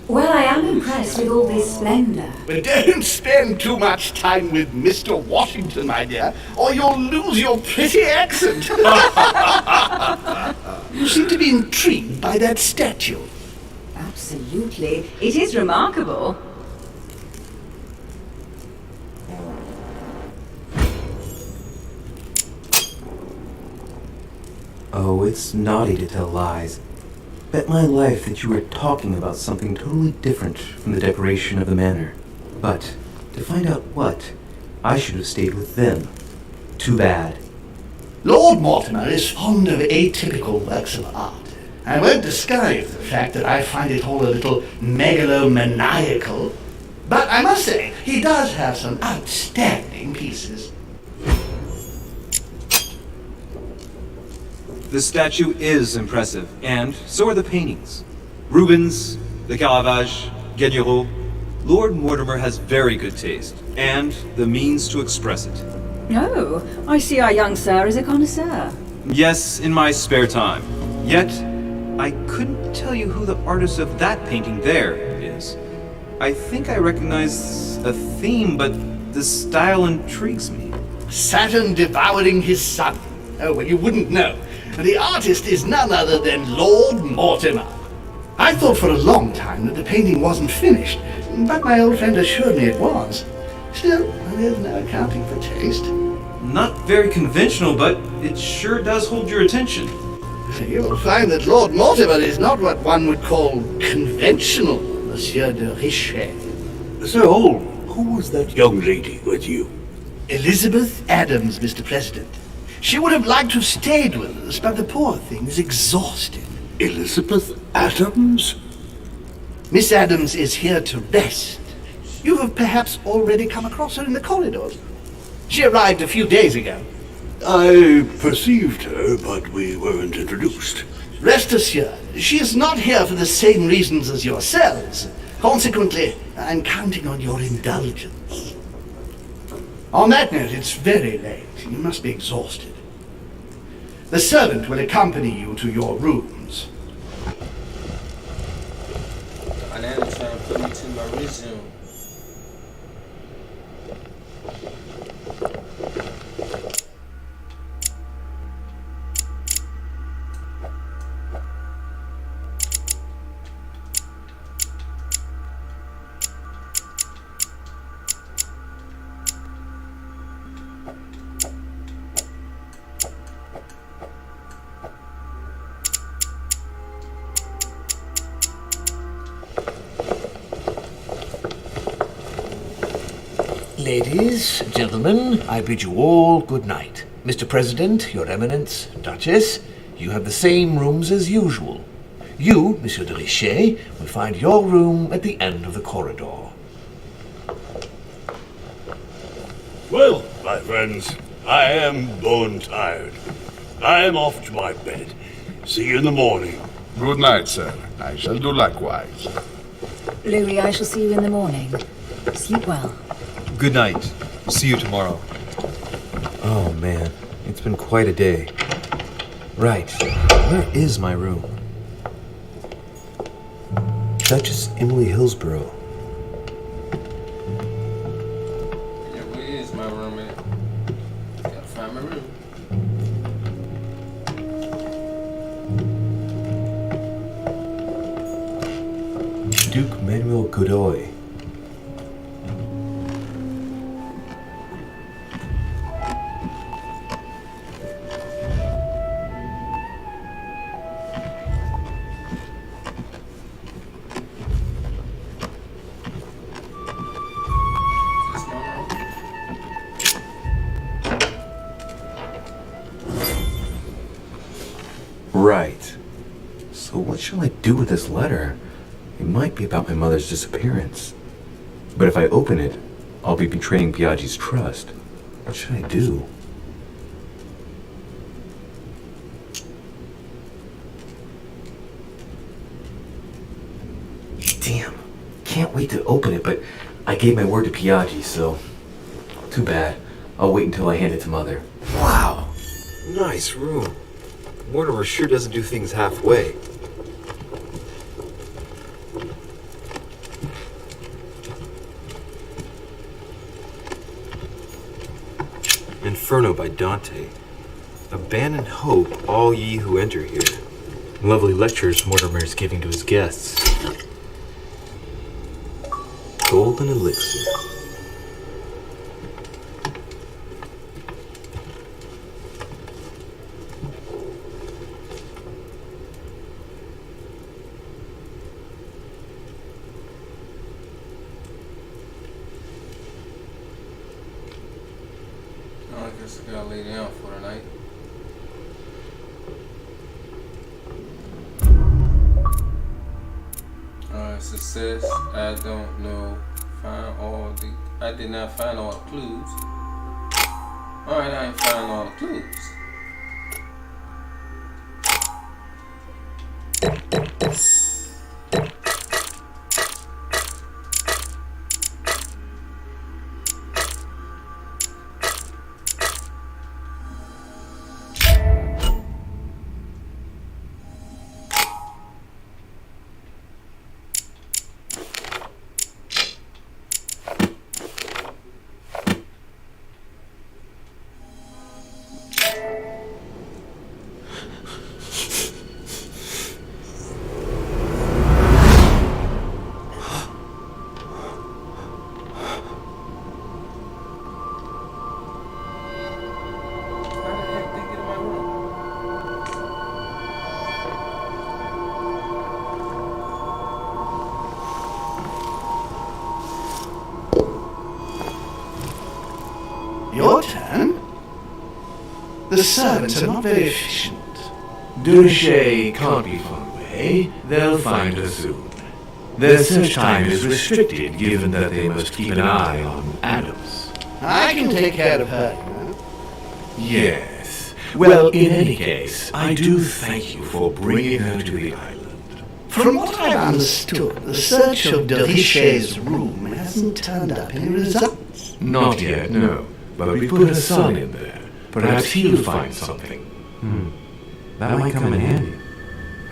Well, I am impressed with all this splendor. But don't spend too much time with Mr. Washington, my dear, or you'll lose your pretty accent. You seem to be intrigued by that statue. Absolutely. It is remarkable. Oh, it's naughty to tell lies. Bet my life that you were talking about something totally different from the decoration of the manor. But, to find out what, I should have stayed with them. Too bad. Lord Mortimer is fond of atypical works of art. I won't disguise the fact that I find it all a little megalomaniacal. But I must say, he does have some outstanding pieces. The statue is impressive, and so are the paintings. Rubens, the Caravage, Guénireau. Lord Mortimer has very good taste, and the means to express it. Oh, I see our young sir is a connoisseur. Yes, in my spare time. Yet, I couldn't tell you who the artist of that painting there is. I think I recognize a theme, but the style intrigues me. Saturn devouring his son. Oh, well, you wouldn't know. The artist is none other than Lord Mortimer. I thought for a long time that the painting wasn't finished, but my old friend assured me it was. Still, there's no accounting for taste. Not very conventional, but it sure does hold your attention. You'll find that Lord Mortimer is not what one would call conventional, Monsieur de Richet. So, who was that young lady with you? Elizabeth Adams, Mr. President. She would have liked to have stayed with us, but the poor thing is exhausted. Elizabeth Adams? Miss Adams is here to rest. You have perhaps already come across her in the corridors. She arrived a few days ago. I perceived her, but we weren't introduced. Rest assured, she is not here for the same reasons as yourselves. Consequently, I'm counting on your indulgence. On that note, it's very late. You must be exhausted. The servant will accompany you to your rooms. My nana trying to put me to my resume. Ladies, gentlemen, I bid you all good night. Mr. President, Your Eminence, Duchess, you have the same rooms as usual. You, Monsieur de Richet, will find your room at the end of the corridor. Well, my friends, I am bone tired. I am off to my bed. See you in the morning. Good night, sir. I shall do likewise. Louis, I shall see you in the morning. Sleep well. Good night. See you tomorrow. Oh man, it's been quite a day. Right, where is my room? Duchess Emily Hillsborough. Yeah, where is my room at? Gotta find my room. Duke Manuel Godoy. Right. So what shall I do with this letter? It might be about my mother's disappearance. But if I open it, I'll be betraying Biaggi's trust. What should I do? Damn. Can't wait to open it, but I gave my word to Biaggi, so... Too bad. I'll wait until I hand it to Mother. Wow. Nice room. Mortimer sure doesn't do things halfway. Inferno by Dante. Abandon hope, all ye who enter here. Lovely lectures Mortimer is giving to his guests. Golden elixir. I guess I gotta lay down for the night. Success. I don't know. I did not find all the clues. Alright, I ain't find all the clues. The servants are not very efficient. Durocher can't be far away. They'll find her soon. Their search time is restricted, given that they must keep an eye on Adams. I can take care of her, you know. Yes. Well, in any case, I do thank you for bringing her to the island. From what I've understood, the search of Durocher's room hasn't turned up any results. Not yet, no. But we put her son in there. Perhaps he'll find something. That might come in handy.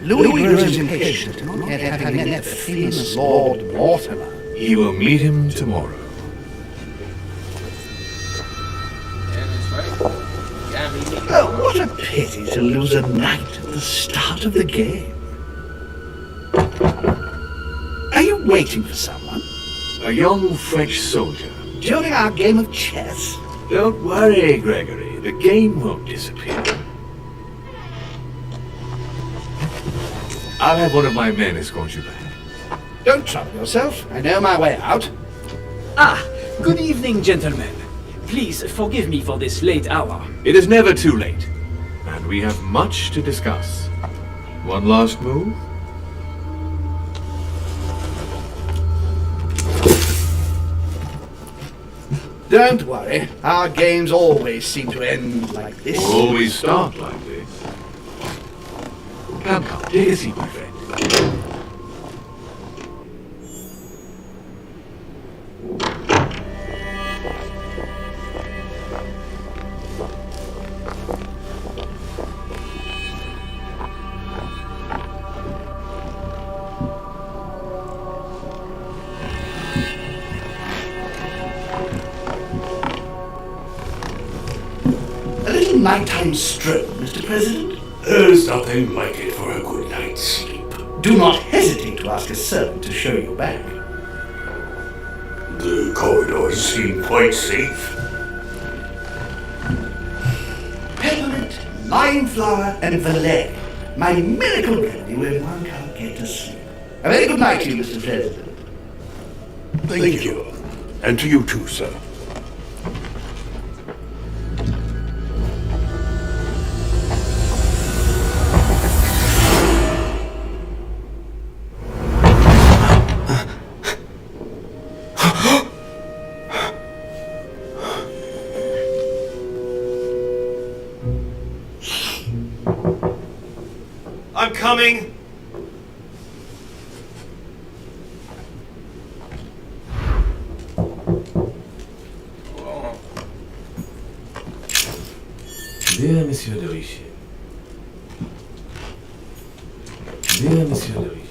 Louis grows impatient, not yet having met the famous Lord Mortimer. He will meet him tomorrow. Oh, what a pity to lose a knight at the start of the game. Are you waiting for someone? A young French soldier. During our game of chess? Don't worry, Gregory. The game won't disappear. I'll have one of my men escort you back. Don't trouble yourself. I know my way out. Ah, good evening, gentlemen. Please forgive me for this late hour. It is never too late. And we have much to discuss. One last move? Don't worry. Our games always seem to end like this. Always start like this. Come, take a seat, my friend. A little nighttime stroll, Mr. President? There's nothing like it for a good night's sleep. Do not hesitate to ask a servant to show you back. The corridors seem quite safe. Peppermint, lime flower, and Valais. My miracle remedy when one can't get to sleep. A very good night to you, Mr. President. Thank you. And to you too, sir. I'm coming. Dear Monsieur de Richet. Dear Monsieur de Richet.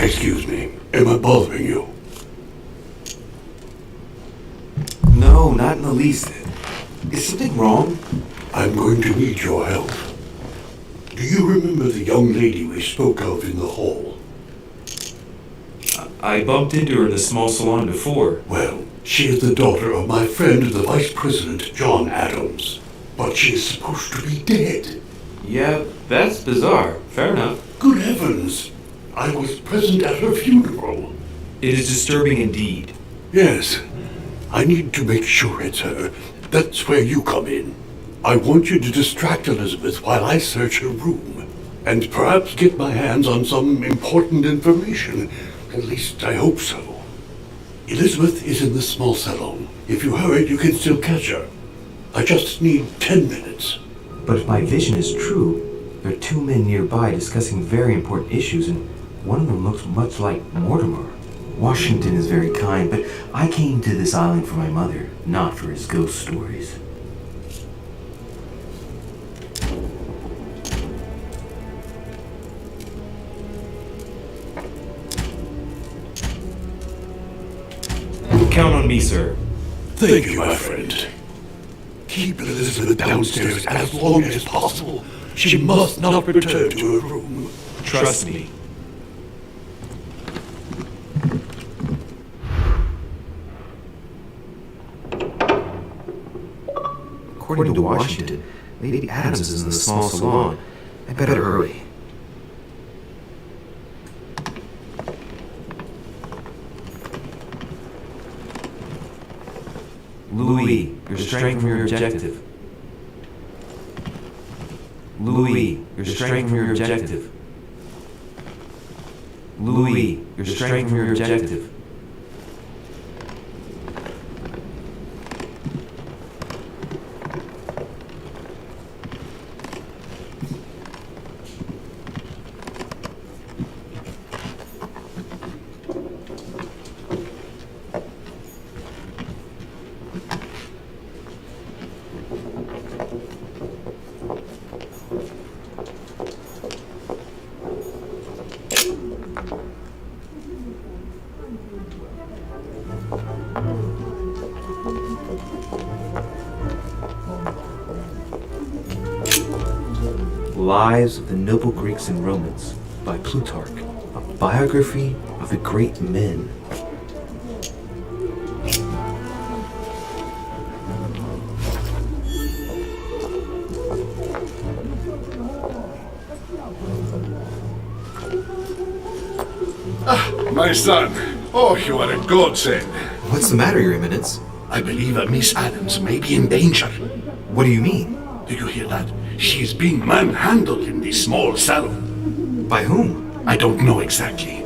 Excuse me, am I bothering you? No, not in the least. Is something wrong? I'm going to need your help. Do you remember the young lady we spoke of in the hall? I bumped into her in the small salon before. Well, she is the daughter of my friend, the Vice President, John Adams. But she is supposed to be dead. Yeah, that's bizarre. Fair enough. Good heavens! I was present at her funeral. It is disturbing indeed. Yes. I need to make sure it's her. That's where you come in. I want you to distract Elizabeth while I search her room. And perhaps get my hands on some important information. At least I hope so. Elizabeth is in the small salon. If you hurry, you can still catch her. I just need 10 minutes. But if my vision is true, there are two men nearby discussing very important issues, and one of them looks much like Mortimer. Washington is very kind, but I came to this island for my mother, not for his ghost stories. Count on me, sir. Thank you, my friend. Keep Elizabeth downstairs as long as possible. She must not return to her room. Trust me. According to Washington, Lady Adams is in the small salon. I better hurry. Louis, you're straying from your objective. Louis, you're straying from your objective. Louis, you're straying from your objective. Lives of the Noble Greeks and Romans by Plutarch, a biography of the great men. My son. Oh, you are a godsend. What's the matter, Your Eminence? I believe Miss Adams may be in danger. What do you mean? Do you hear that? She is being manhandled in the small salon. By whom? I don't know exactly.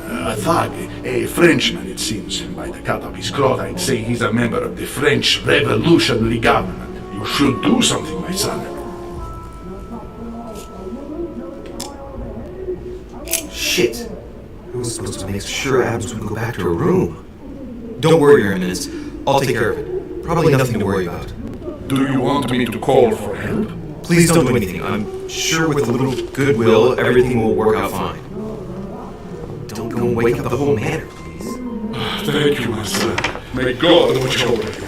A thug, a Frenchman it seems. By the cut of his cloth I'd say he's a member of the French Revolutionary Government. You should do something, my son. Shit! I was supposed to make sure Adams would go back to her room. Don't worry, Your Eminence. I'll take care of it. Probably nothing to worry about. Do you want me to call for help? Please don't do anything. I'm sure with a little goodwill, everything will work out fine. Don't go and wake up the whole manor, please. Thank you, my son. May God watch over you.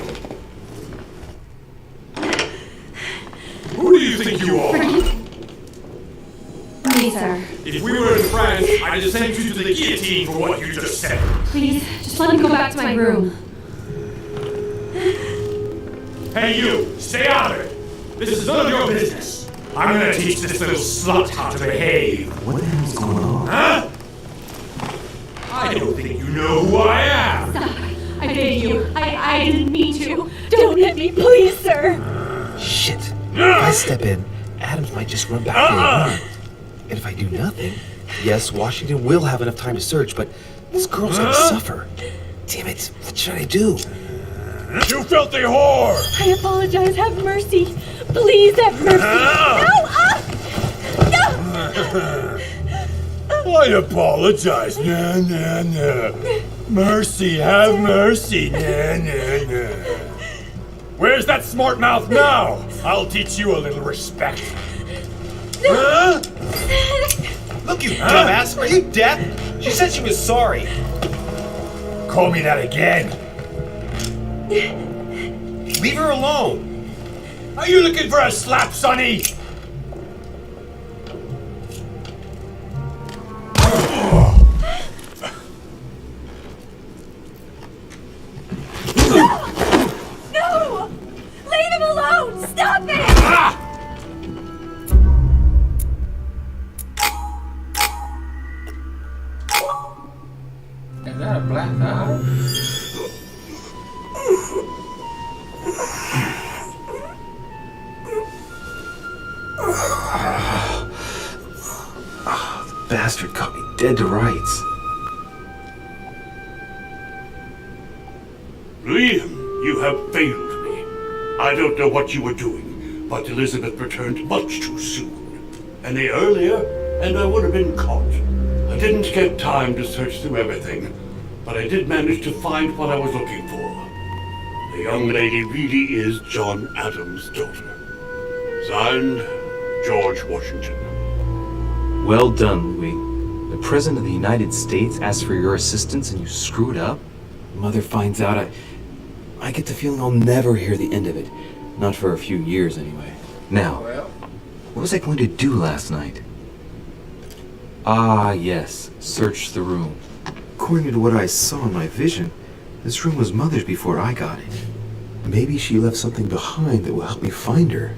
Who do you think you are? Please, sir. If we were in France, I'd have sent you to the guillotine for what you just said. Please, just let me go back to my room. Hey, you! Stay out of it! This is none of your business! I'm gonna teach this little slut how to behave! What the hell's going on? Huh? I don't think you know who I am! Stop. I beg you. I didn't mean to. Don't hit me, please, sir. Shit. If I step in, Adams might just run back to her room. And if I do nothing, yes, Washington will have enough time to search, but this girl's gonna suffer. Damn it, what should I do? You filthy whore! I apologize. Have mercy. Please have mercy. No! I apologize. Nah, nah, nah. Mercy, have mercy. Nah, nah, nah. Where's that smart mouth now? I'll teach you a little respect. Huh? Look, you dumbass! Are you deaf? She said she was sorry. Call me that again. Leave her alone. Are you looking for a slap, Sonny? No! Leave him alone! Stop it! Is that a black eye? The bastard caught me dead to rights. Liam, you have failed me. I don't know what you were doing, but Elizabeth returned much too soon. Any earlier, and I would have been caught. I didn't get time to search through everything, but I did manage to find what I was looking for. The young lady really is John Adams' daughter. Signed, George Washington. Well done, Louis. The President of the United States asked for your assistance and you screwed up? Mother finds out, I get the feeling I'll never hear the end of it. Not for a few years, anyway. Now, What was I going to do last night? Ah, yes. Search the room. According to what I saw in my vision, this room was Mother's before I got it. Maybe she left something behind that will help me find her.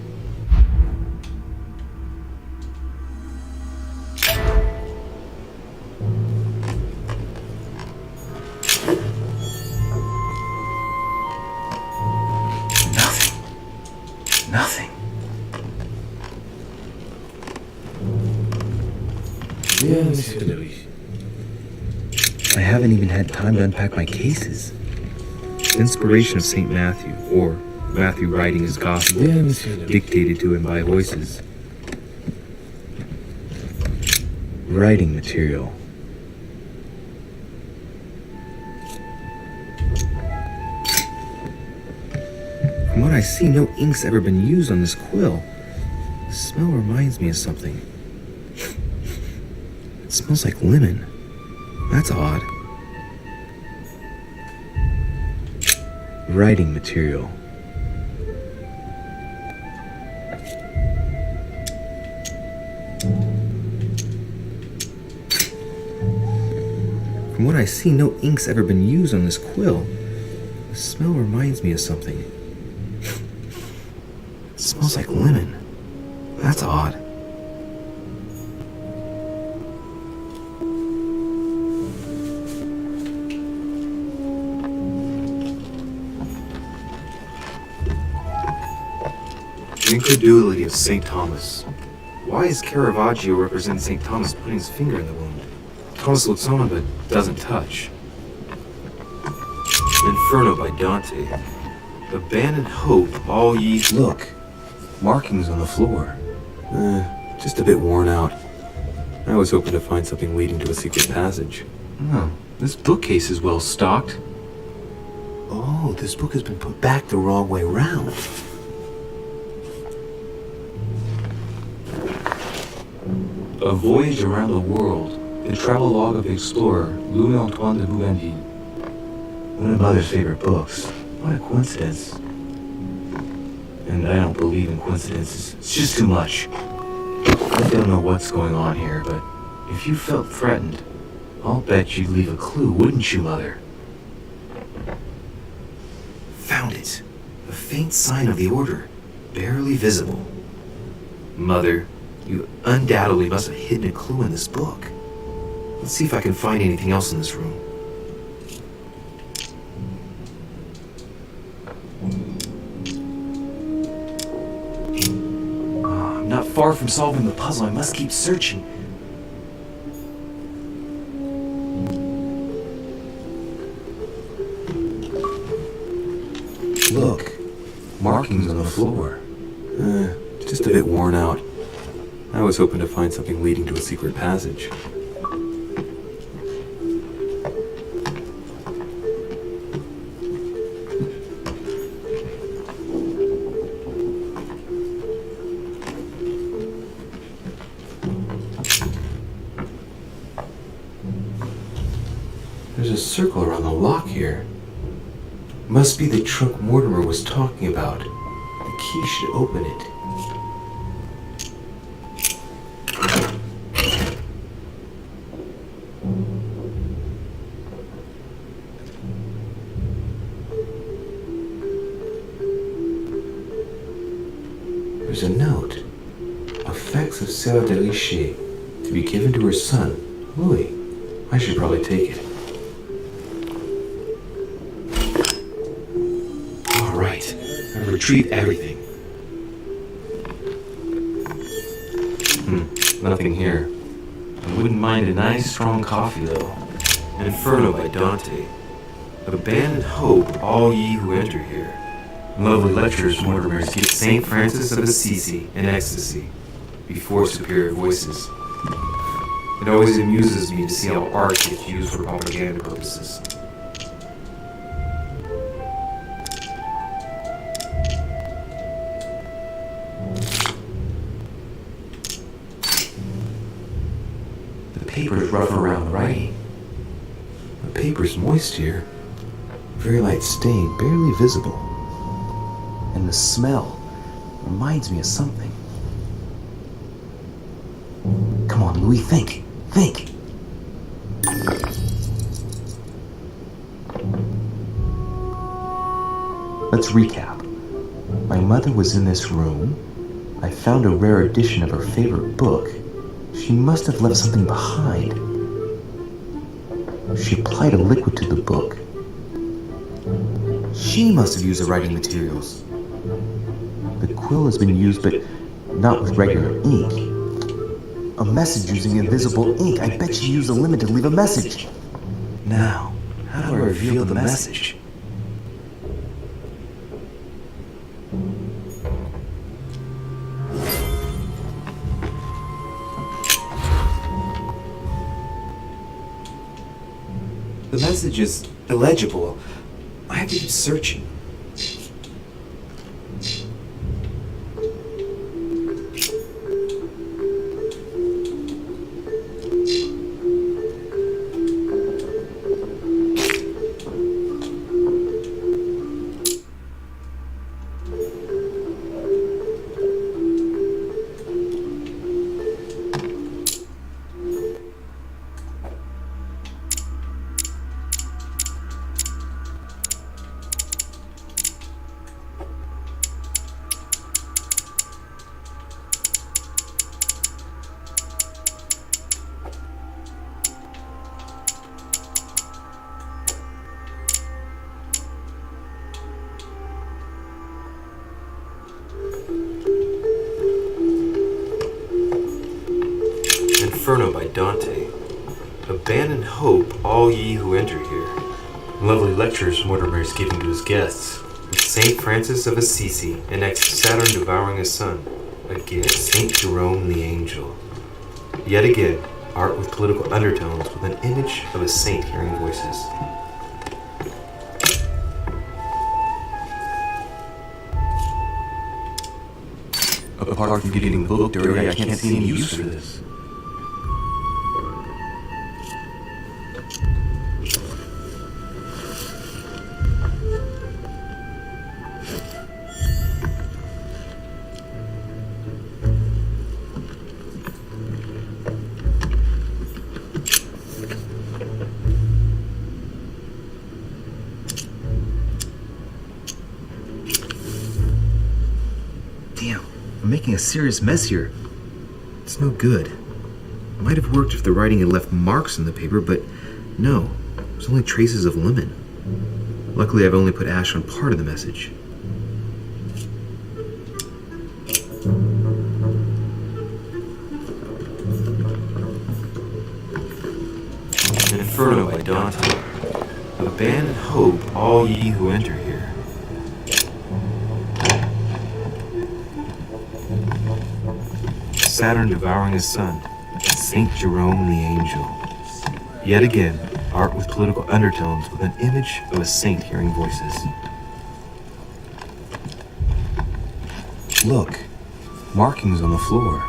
Nothing. Bien, Monsieur Louis. I haven't even had time to unpack my cases. Inspiration of St. Matthew, or Matthew writing his gospel, dictated to him by voices. Writing material. From what I see, no ink's ever been used on this quill. The smell reminds me of something. It smells like lemon. That's odd. Writing material. From what I see, no ink's ever been used on this quill. The smell reminds me of something. It smells like lemon. That's odd. The incredulity of St. Thomas. Why is Caravaggio represent St. Thomas putting his finger in the wound? Thomas looks on but doesn't touch. Inferno by Dante. Abandon hope, all ye... Look. Markings on the floor. Just a bit worn out. I was hoping to find something leading to a secret passage. Oh, this bookcase is well stocked. Oh, this book has been put back the wrong way round. A Voyage Around the World. The travelogue of the explorer, Louis-Antoine de Bougainville. One of Mother's favorite books. What a coincidence. And I don't believe in coincidences. It's just too much. I don't know what's going on here, but if you felt threatened, I'll bet you'd leave a clue, wouldn't you, Mother? Found it. A faint sign of the order. Barely visible. Mother, you undoubtedly must have hidden a clue in this book. Let's see if I can find anything else in this room. I'm not far from solving the puzzle. I must keep searching. Look. Markings on the floor. Just a bit worn out. I was hoping to find something leading to a secret passage. There's a circle around the lock here. Must be the trunk Mortimer was talking about. The key should open it. There's a note. Effects of Sarah de Richet, to be given to her son, Louis. I should probably take it. All right, I've retrieved everything. Nothing here. I wouldn't mind a nice strong coffee though. Inferno by Dante. Abandon hope, all ye who enter here. Lovely lectures Mortimer gives St. Francis of Assisi in ecstasy, before superior voices. It always amuses me to see how art gets used for propaganda purposes. The paper is rough around the writing. The paper's moist here. Very light stain, barely visible. And the smell reminds me of something. Louis, think. Think. Let's recap. My mother was in this room. I found a rare edition of her favorite book. She must have left something behind. She applied a liquid to the book. She must have used the writing materials. The quill has been used, but not with regular ink. A message using invisible ink. I bet she used the limit to leave a message. Now, how do I reveal the message? The message is illegible. I have to keep searching. Inferno by Dante. Abandon hope, all ye who enter here. Lovely lectures Mortimer is giving to his guests. Saint Francis of Assisi, and next Saturn devouring his son. Again, Saint Jerome the Angel. Yet again, art with political undertones with an image of a saint hearing voices. Apart from getting the book dirty, I can't see any use for this. I'm making a serious mess here. It's no good. It might have worked if the writing had left marks in the paper, but no. There's only traces of lemon. Luckily, I've only put ash on part of the message. Inferno by Dante. Abandon hope, all ye who enter here. Saturn devouring his son, Saint Jerome the Angel. Yet again, art with political undertones with an image of a saint hearing voices. Look, markings on the floor.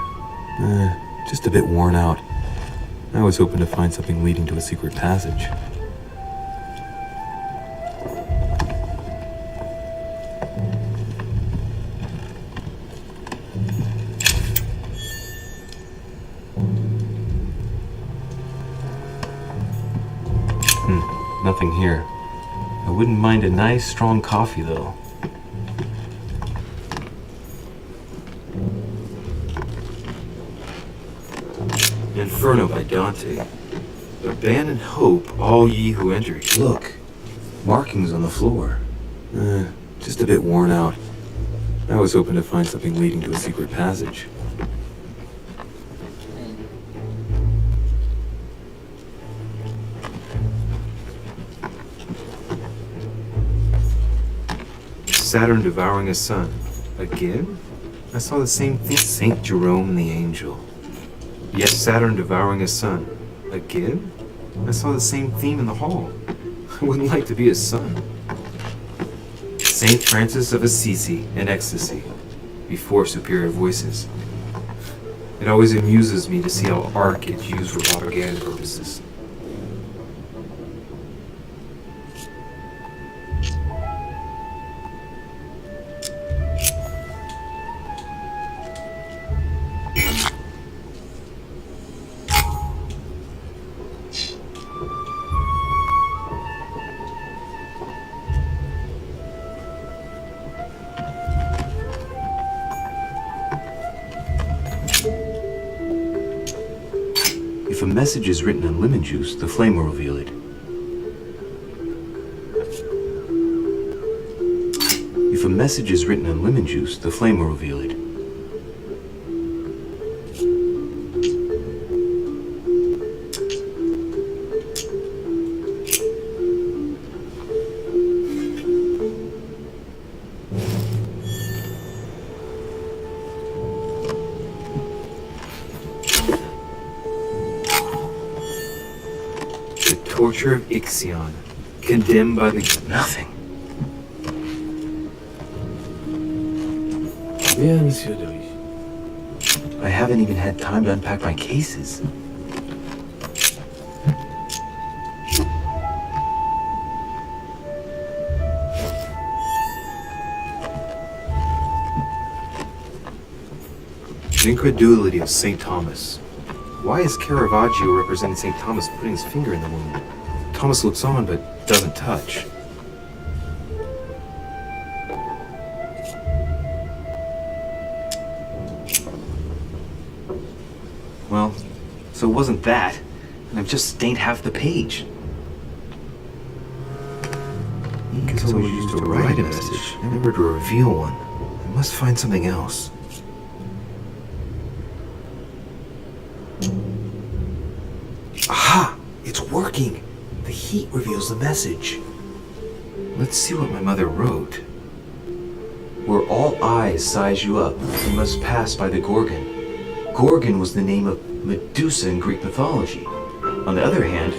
Just a bit worn out. I was hoping to find something leading to a secret passage. Nothing here. I wouldn't mind a nice, strong coffee, though. Inferno by Dante. Abandon hope, all ye who enter. Look, markings on the floor. Just a bit worn out. I was hoping to find something leading to a secret passage. Saturn devouring his son. Again? I saw the same thing. Saint Jerome the Angel. Yes, Saturn devouring his son. Again? I saw the same theme in the hall. I wouldn't like to be his son. Saint Francis of Assisi in ecstasy, before superior voices. It always amuses me to see how art gets used for propaganda purposes. message is written on lemon juice, the flame will reveal it. If a message is written on lemon juice, the flame will reveal it. Torture of Ixion, condemned by the... Nothing. Bien, Monsieur de Riche. I haven't even had time to unpack my cases. The incredulity of St. Thomas. Why is Caravaggio representing St. Thomas putting his finger in the wound? Thomas looks on but doesn't touch. Well, so it wasn't that, and I've just stained half the page. Ink is always used to write a message, never to reveal one. I must find something else. Aha! It's working! The heat reveals the message. Let's see what my mother wrote. Where all eyes size you up, you must pass by the Gorgon. Gorgon was the name of Medusa in Greek mythology. On the other hand,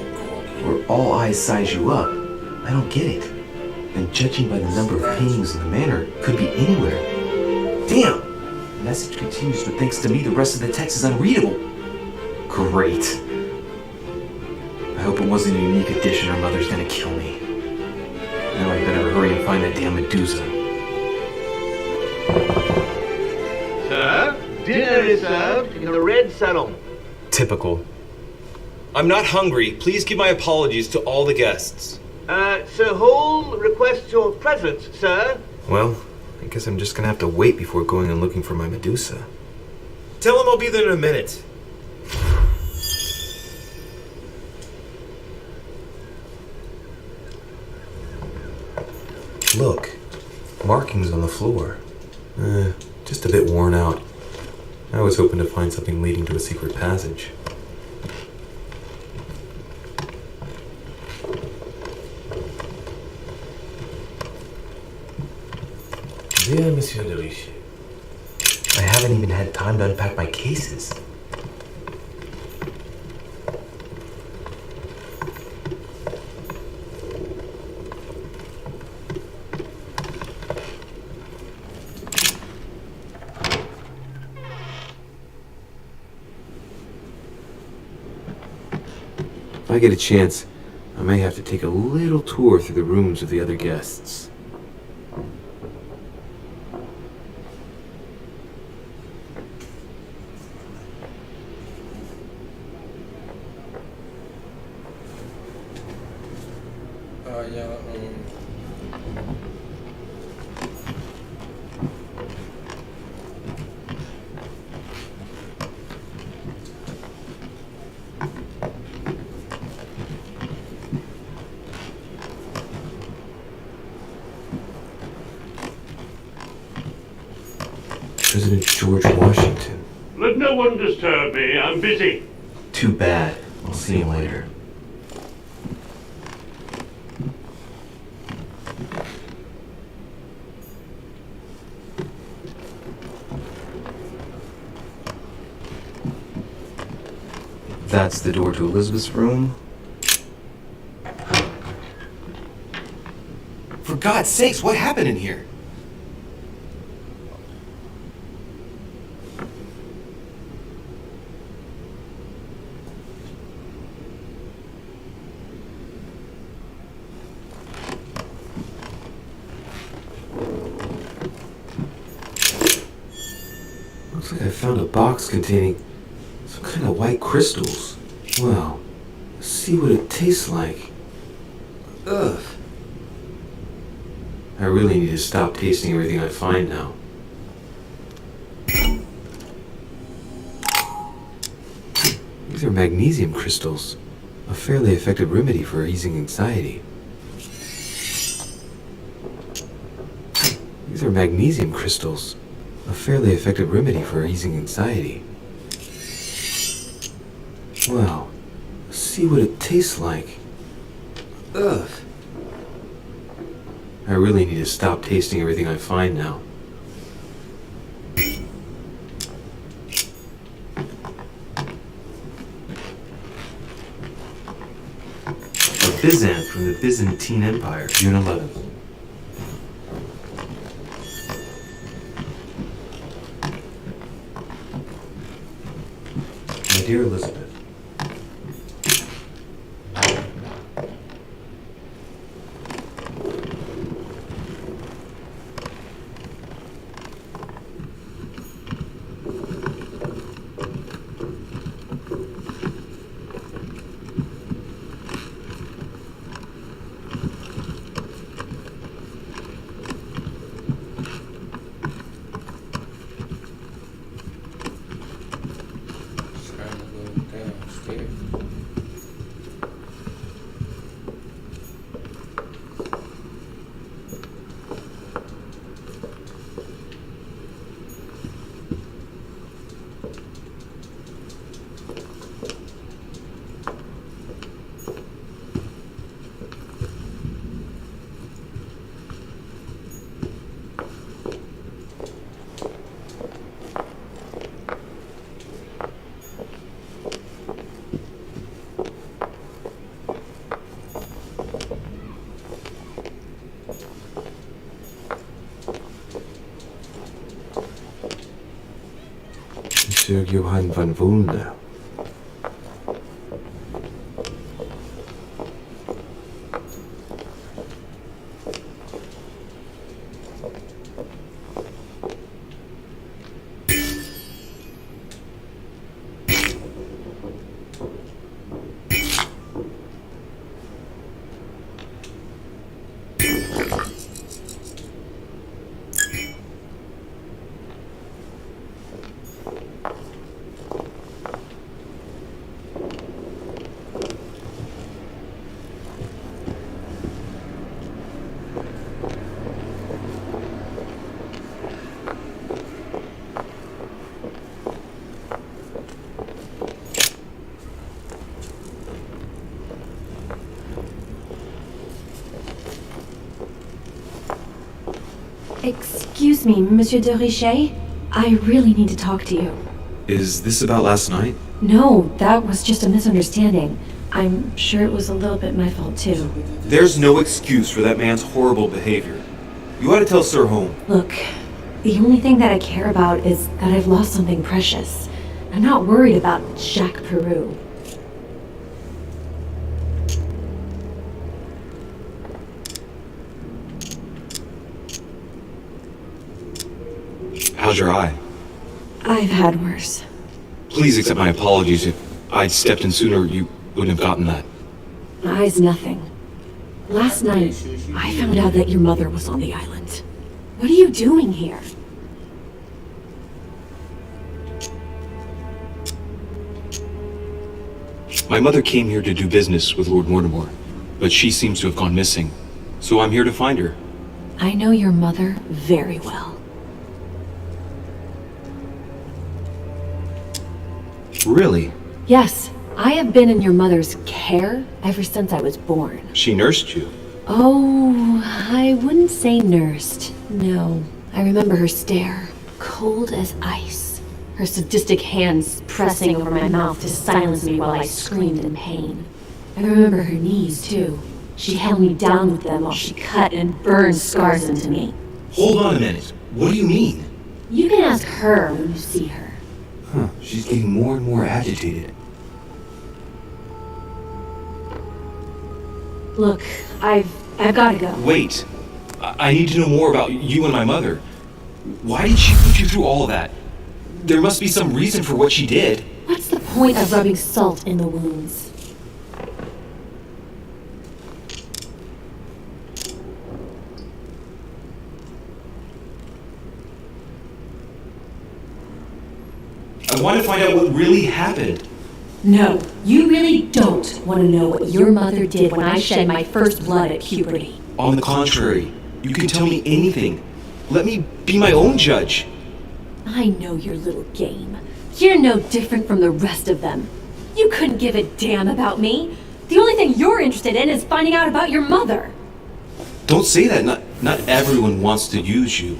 where all eyes size you up, I don't get it. And judging by the number of paintings in the manor, could be anywhere. Damn! The message continues, but thanks to me, the rest of the text is unreadable. Great. I hope it wasn't a unique edition or Mother's gonna kill me. Now I better hurry and find that damn Medusa. Sir, dinner is served in the red salon. Typical. I'm not hungry. Please give my apologies to all the guests. Sir Hall requests your presence, sir. Well, I guess I'm just gonna have to wait before going and looking for my Medusa. Tell him I'll be there in a minute. Look, markings on the floor. Just a bit worn out. I was hoping to find something leading to a secret passage. Bien, Monsieur de Riche. I haven't even had time to unpack my cases. If I get a chance, I may have to take a little tour through the rooms of the other guests. President George Washington. Let no one disturb me. I'm busy. Too bad. I'll see you later. That's the door to Elizabeth's room. For God's sakes, what happened in here? Looks like I found a box containing some kind of white crystals. Well, let's see what it tastes like. Ugh. I really need to stop tasting everything I find now. These are magnesium crystals, a fairly effective remedy for easing anxiety. These are magnesium crystals, a fairly effective remedy for easing anxiety. Well, let's see what it tastes like. Ugh. I really need to stop tasting everything I find now. A Byzant from the Byzantine Empire, June 11th. My dear Elizabeth, Monsieur Johann van Wulda. Excuse me, Monsieur de Richet? I really need to talk to you. Is this about last night? No, that was just a misunderstanding. I'm sure it was a little bit my fault too. There's no excuse for that man's horrible behavior. You ought to tell Sir Home. Look, the only thing that I care about is that I've lost something precious. I'm not worried about Jacques Peru. How's your eye? I've had worse. Please accept my apologies. If I'd stepped in sooner, you wouldn't have gotten that. My eye's nothing. Last night, I found out that your mother was on the island. What are you doing here? My mother came here to do business with Lord Mortimer, but she seems to have gone missing. So I'm here to find her. I know your mother very well. Really? Yes, I have been in your mother's care ever since I was born. She nursed you. Oh, I wouldn't say nursed. No, I remember her stare, cold as ice. Her sadistic hands pressing over my mouth to silence me while I screamed in pain. I remember her knees, too. She held me down with them while she cut and burned scars into me. Hold on a minute. What do you mean? You can ask her when you see her. Huh, she's getting more and more agitated. Look, I've gotta go. Wait. I need to know more about you and my mother. Why did she put you through all of that? There must be some reason for what she did. What's the point of rubbing salt in the wounds? I want to find out what really happened. No, you really don't want to know what your mother did when I shed my first blood at puberty. On the contrary, you can tell me anything. Let me be my own judge. I know your little game. You're no different from the rest of them. You couldn't give a damn about me. The only thing you're interested in is finding out about your mother. Don't say that. Not everyone wants to use you.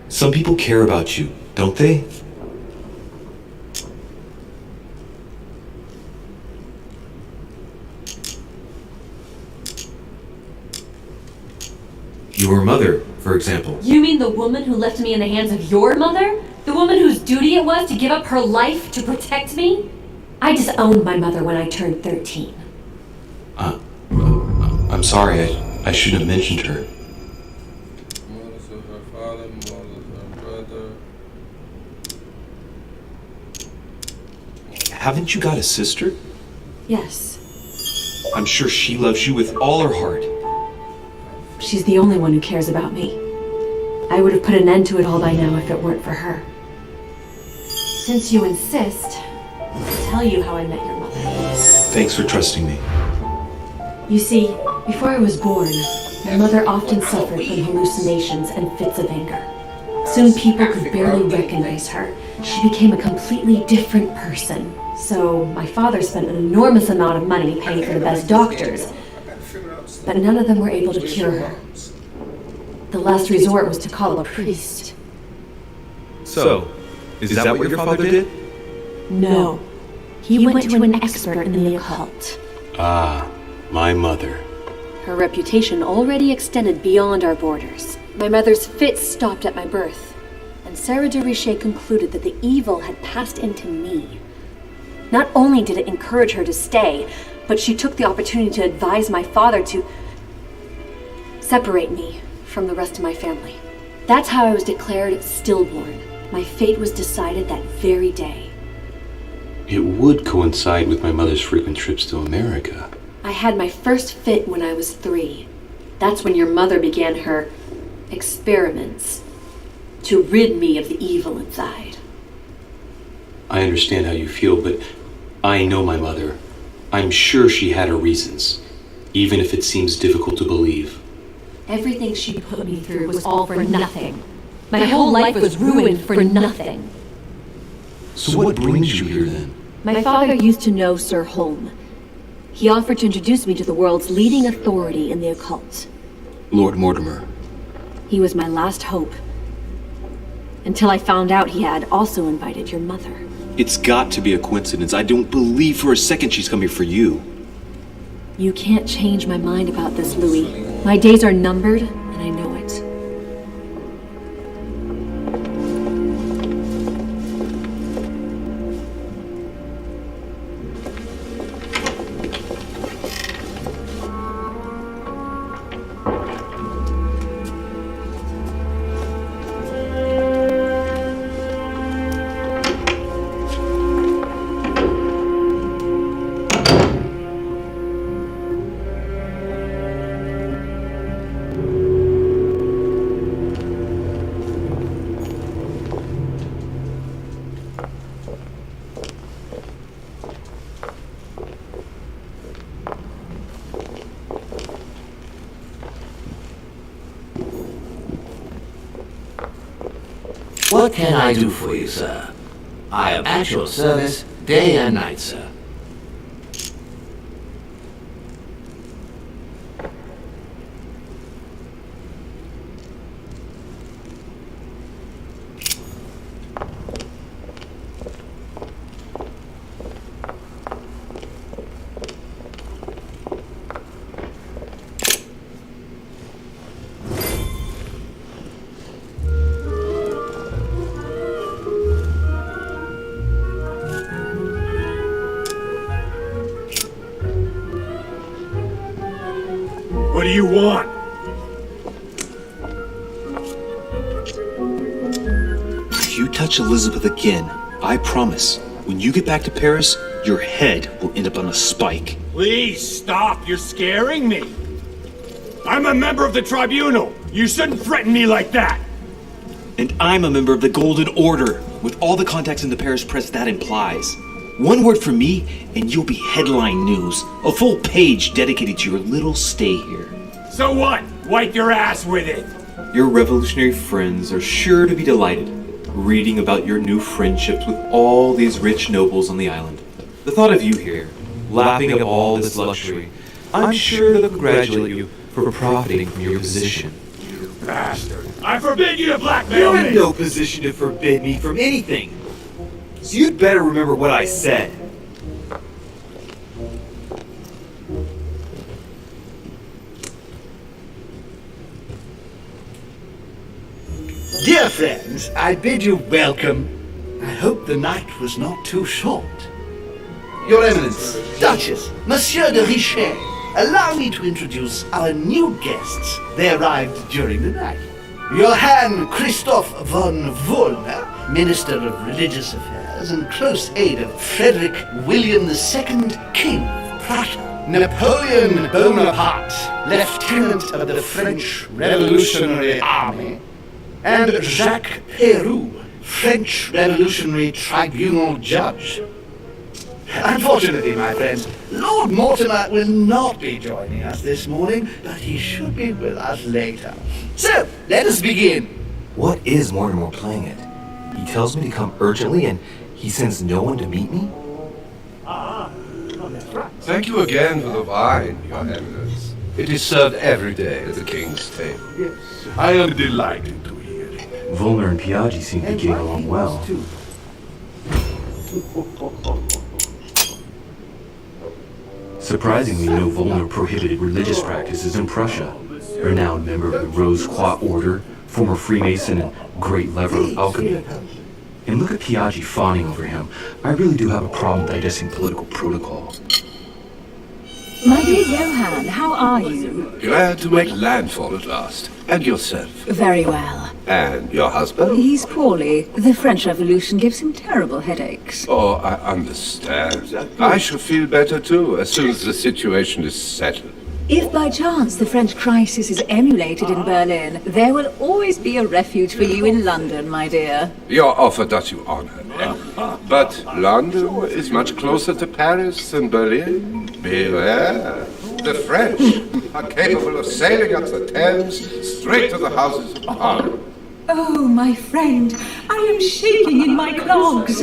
Some people care about you, don't they? Your mother, for example. You mean the woman who left me in the hands of your mother? The woman whose duty it was to give up her life to protect me? I disowned my mother when I turned 13. I'm sorry. I shouldn't have mentioned her. Mother's of her father, mother's of her brother. Haven't you got a sister? Yes. I'm sure she loves you with all her heart. She's the only one who cares about me. I would have put an end to it all by now if it weren't for her. Since you insist, I'll tell you how I met your mother. Thanks for trusting me. You see, before I was born, my mother often suffered from hallucinations and fits of anger. Soon people could barely recognize her. She became a completely different person. So my father spent an enormous amount of money paying for the best doctors, but none of them were able to cure her. The last resort was to call a priest. So, is that what your father did? No. He went to an expert in the occult. Ah, my mother. Her reputation already extended beyond our borders. My mother's fits stopped at my birth, and Sarah de Richet concluded that the evil had passed into me. Not only did it encourage her to stay, but she took the opportunity to advise my father to separate me from the rest of my family. That's how I was declared stillborn. My fate was decided that very day. It would coincide with my mother's frequent trips to America. I had my first fit when I was 3. That's when your mother began her experiments to rid me of the evil inside. I understand how you feel, but I know my mother. I'm sure she had her reasons, even if it seems difficult to believe. Everything she put me through was all for nothing. My whole life was ruined for nothing. So what brings you here then? My father used to know Sir Holm. He offered to introduce me to the world's leading authority in the occult. Lord Mortimer. He was my last hope. Until I found out he had also invited your mother. It's got to be a coincidence. I don't believe for a second she's coming for you. You can't change my mind about this, Louis. My days are numbered, and I know it. What can I do for you, sir? I am at your service day and night, sir. What do you want? If you touch Elizabeth again, I promise, when you get back to Paris, your head will end up on a spike. Please stop. You're scaring me. I'm a member of the tribunal. You shouldn't threaten me like that. And I'm a member of the Golden Order, with all the contacts in the Paris press that implies. One word from me, and you'll be headline news. A full page dedicated to your little stay here. So what? Wipe your ass with it! Your revolutionary friends are sure to be delighted, reading about your new friendships with all these rich nobles on the island. The thought of you here, lapping up all this luxury, I'm sure they'll congratulate you for profiting from your position. You bastard! I forbid you to blackmail You're me! in no position to forbid me from anything. So you'd better remember what I said. Dear friends, I bid you welcome. I hope the night was not too short. Your Eminence, Duchess, Monsieur de Richet, allow me to introduce our new guests. They arrived during the night. Johann Christoph von Wollner, Minister of Religious Affairs and close aide of Frederick William II, King of Prussia. Napoleon Bonaparte, Lieutenant of the French Revolutionary Army. And Jacques Peroux, French Revolutionary Tribunal Judge. Unfortunately, my friends, Lord Mortimer will not be joining us this morning, but he should be with us later. So, let us begin. What is Mortimer playing at? He tells me to come urgently and he sends no one to meet me? Thank you again for the wine, Your Eminence. It is served every day at the king's table. Yes, I am delighted to hear it. Volner and Piaggi seem to be getting along well. Surprisingly, no Volner prohibited religious practices in Prussia. A renowned member of the Rose Croix Order, former Freemason, and great lover of alchemy. And look at Piaggi fawning over him. I really do have a problem digesting political protocol. My dear Johann, how are you? Glad to make landfall at last. And yourself? Very well. And your husband? He's poorly. The French Revolution gives him terrible headaches. Oh, I understand. I shall feel better too, as soon as the situation is settled. If by chance the French crisis is emulated in Berlin, there will always be a refuge for you in London, my dear. Your offer does you honor, but London is much closer to Paris than Berlin. Beware. The French are capable of sailing up the Thames straight to the Houses of Parliament. Oh, my friend, I am shaking in my clogs.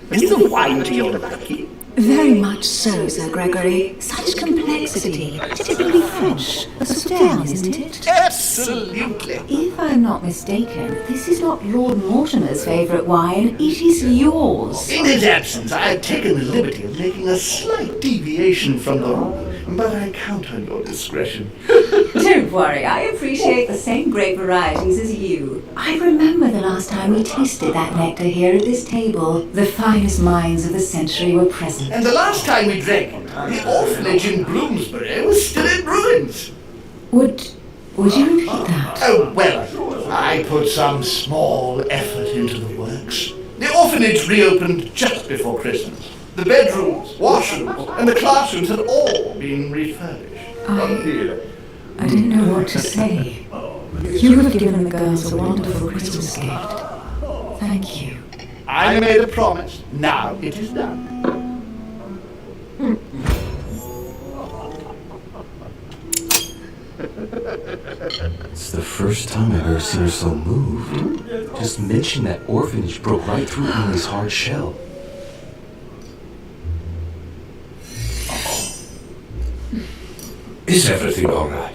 Is the wine to your liking? Very much so, Sir Gregory. Such complexity. Typically French. A Sauternes, isn't it? Absolutely. If I'm not mistaken, this is not Lord Mortimer's favourite wine. It is yours. In his absence, I have taken the liberty of making a slight deviation from the rule, but I count on your discretion. Don't worry, I appreciate the same grape varieties as you. I remember the last time we tasted that nectar here at this table. The finest minds of the century were present. And the last time we drank it, the orphanage in Bloomsbury was still in ruins. Would you repeat that? Oh, well, I put some small effort into the works. The orphanage reopened just before Christmas. The bedrooms, washrooms, and the classrooms had all been refurbished. I didn't know what to say. You have given the girls a wonderful Christmas gift. Thank you. I made a promise. Now it is done. It's the first time I've ever seen her so moved. Just mention that orphanage broke right through Emily's hard shell. Is everything all right?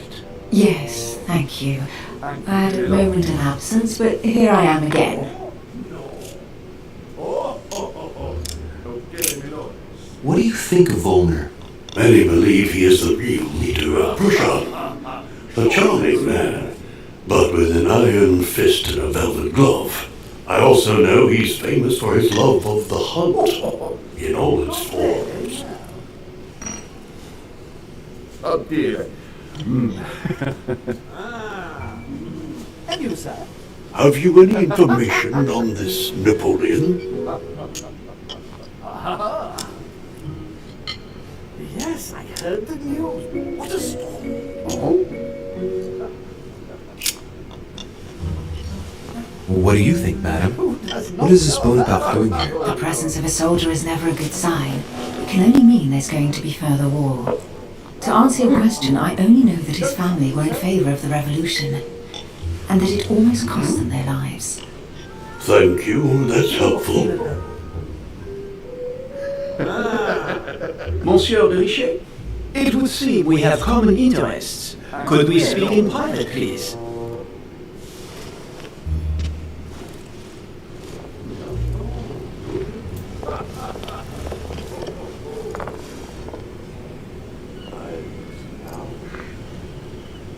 Yes, thank you. I had a moment of absence, but here I am again. What do you think of Volner? Many believe he is the real leader of Prussia. A charming man, but with an iron fist and a velvet glove. I also know he's famous for his love of the hunt, in all its forms. Oh dear. And you, sir? Have you any information on this Napoleon? Yes, I heard the news. What a story. What do you think, madam? What is this boat about doing here? The presence of a soldier is never a good sign. It can only mean there's going to be further war. To answer your question, I only know that his family were in favor of the revolution, and that it almost cost them their lives. Thank you, that's helpful. Monsieur de Richet, it would seem we have common interests. Could we speak in private, please?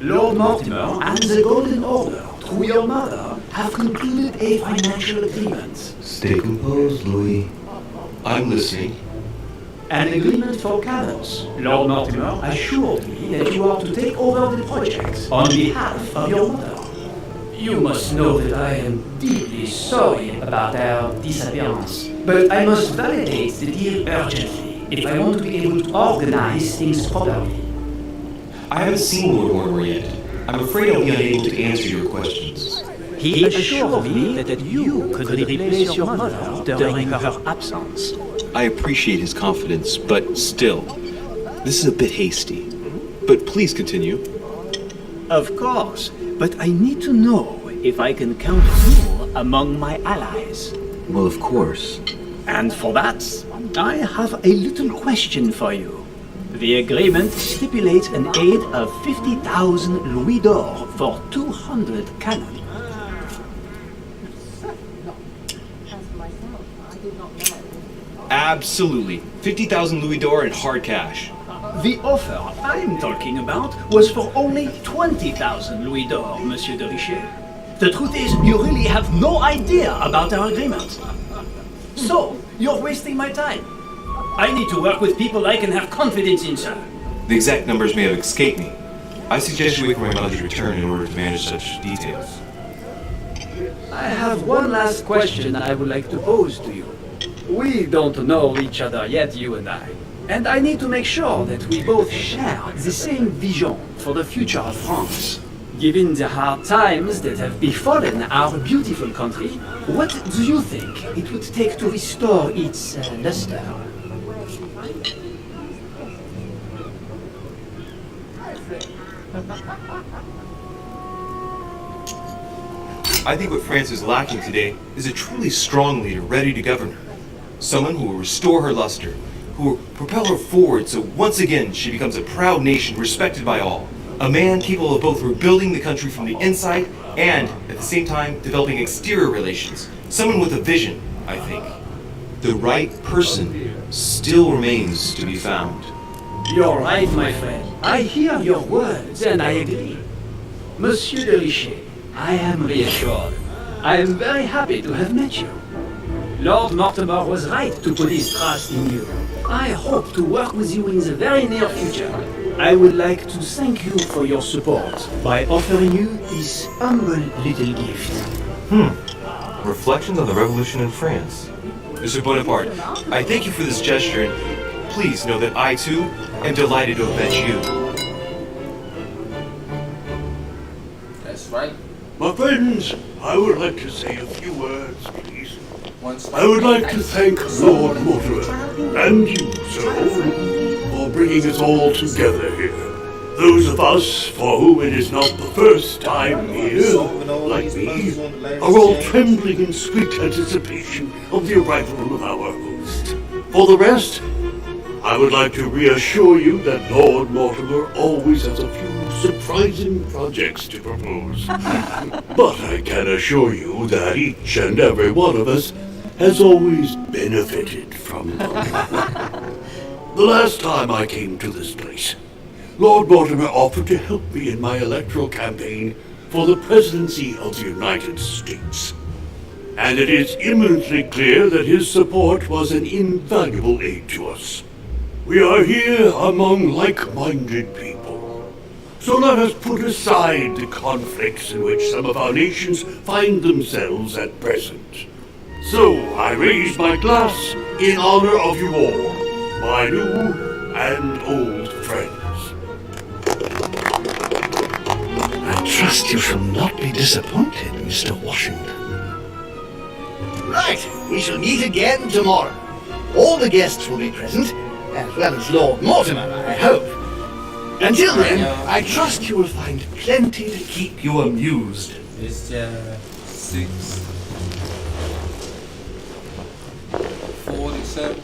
Lord Mortimer and the Golden Order, through your mother, have concluded a financial agreement. Stay composed, Louis. I'm listening. An agreement for cannons. Lord Mortimer assured me that you are to take over the project on behalf of your mother. You must know that I am deeply sorry about our disappearance, but I must validate the deal urgently if I want to be able to organize things properly. I haven't seen Lord Mortimer yet. I'm afraid I'll be unable to answer your questions. He assured me that you could replace your mother during her absence. I appreciate his confidence, but still, this is a bit hasty. But please continue. Of course, but I need to know if I can count you among my allies. Well, of course. And for that, I have a little question for you. The agreement stipulates an aid of 50,000 louis d'or for 200 cannon. Absolutely. 50,000 louis d'or in hard cash. The offer I'm talking about was for only 20,000 louis d'or, Monsieur de Richet. The truth is, you really have no idea about our agreement. So, you're wasting my time. I need to work with people I can have confidence in, sir. The exact numbers may have escaped me. I suggest you wait for my mother's return in order to manage such details. I have one last question I would like to pose to you. We don't know each other yet, you and I. And I need to make sure that we both share the same vision for the future of France. Given the hard times that have befallen our beautiful country, what do you think it would take to restore its luster? I think what France is lacking today is a truly strong leader ready to govern her. Someone who will restore her luster, who will propel her forward so once again she becomes a proud nation respected by all. A man capable of both rebuilding the country from the inside and, at the same time, developing exterior relations. Someone with a vision, I think. The right person still remains to be found. You're right, my friend. I hear your words and I agree. Monsieur de Richet, I am reassured. I am very happy to have met you. Lord Mortimer was right to put his trust in you. I hope to work with you in the very near future. I would like to thank you for your support by offering you this humble little gift. Reflections on the Revolution in France. Mr. Bonaparte, I thank you for this gesture, and please know that I, too, am delighted to have met you. That's right. My friends, I would like to say a few words, please. I would like to thank Lord Mortimer and you, sir, for bringing us all together here. Those of us for whom it is not the first time here, like me, are all trembling in sweet anticipation of the arrival of our host. For the rest, I would like to reassure you that Lord Mortimer always has a few surprising projects to propose. But I can assure you that each and every one of us has always benefited from them. The last time I came to this place, Lord Mortimer offered to help me in my electoral campaign for the presidency of the United States. And it is eminently clear that his support was an invaluable aid to us. We are here among like-minded people. So let us put aside the conflicts in which some of our nations find themselves at present. So I raise my glass in honor of you all, my new and old friends. I trust you shall not be disappointed, Mr. Washington. Right, we shall meet again tomorrow. All the guests will be present, as well as Lord Mortimer, I hope. Until then, I trust you will find plenty to keep you amused. It's 6:47.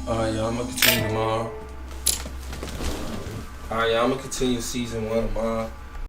Alright, y'all, I'm gonna continue tomorrow. Alright, y'all, I'm gonna continue season 1 tomorrow.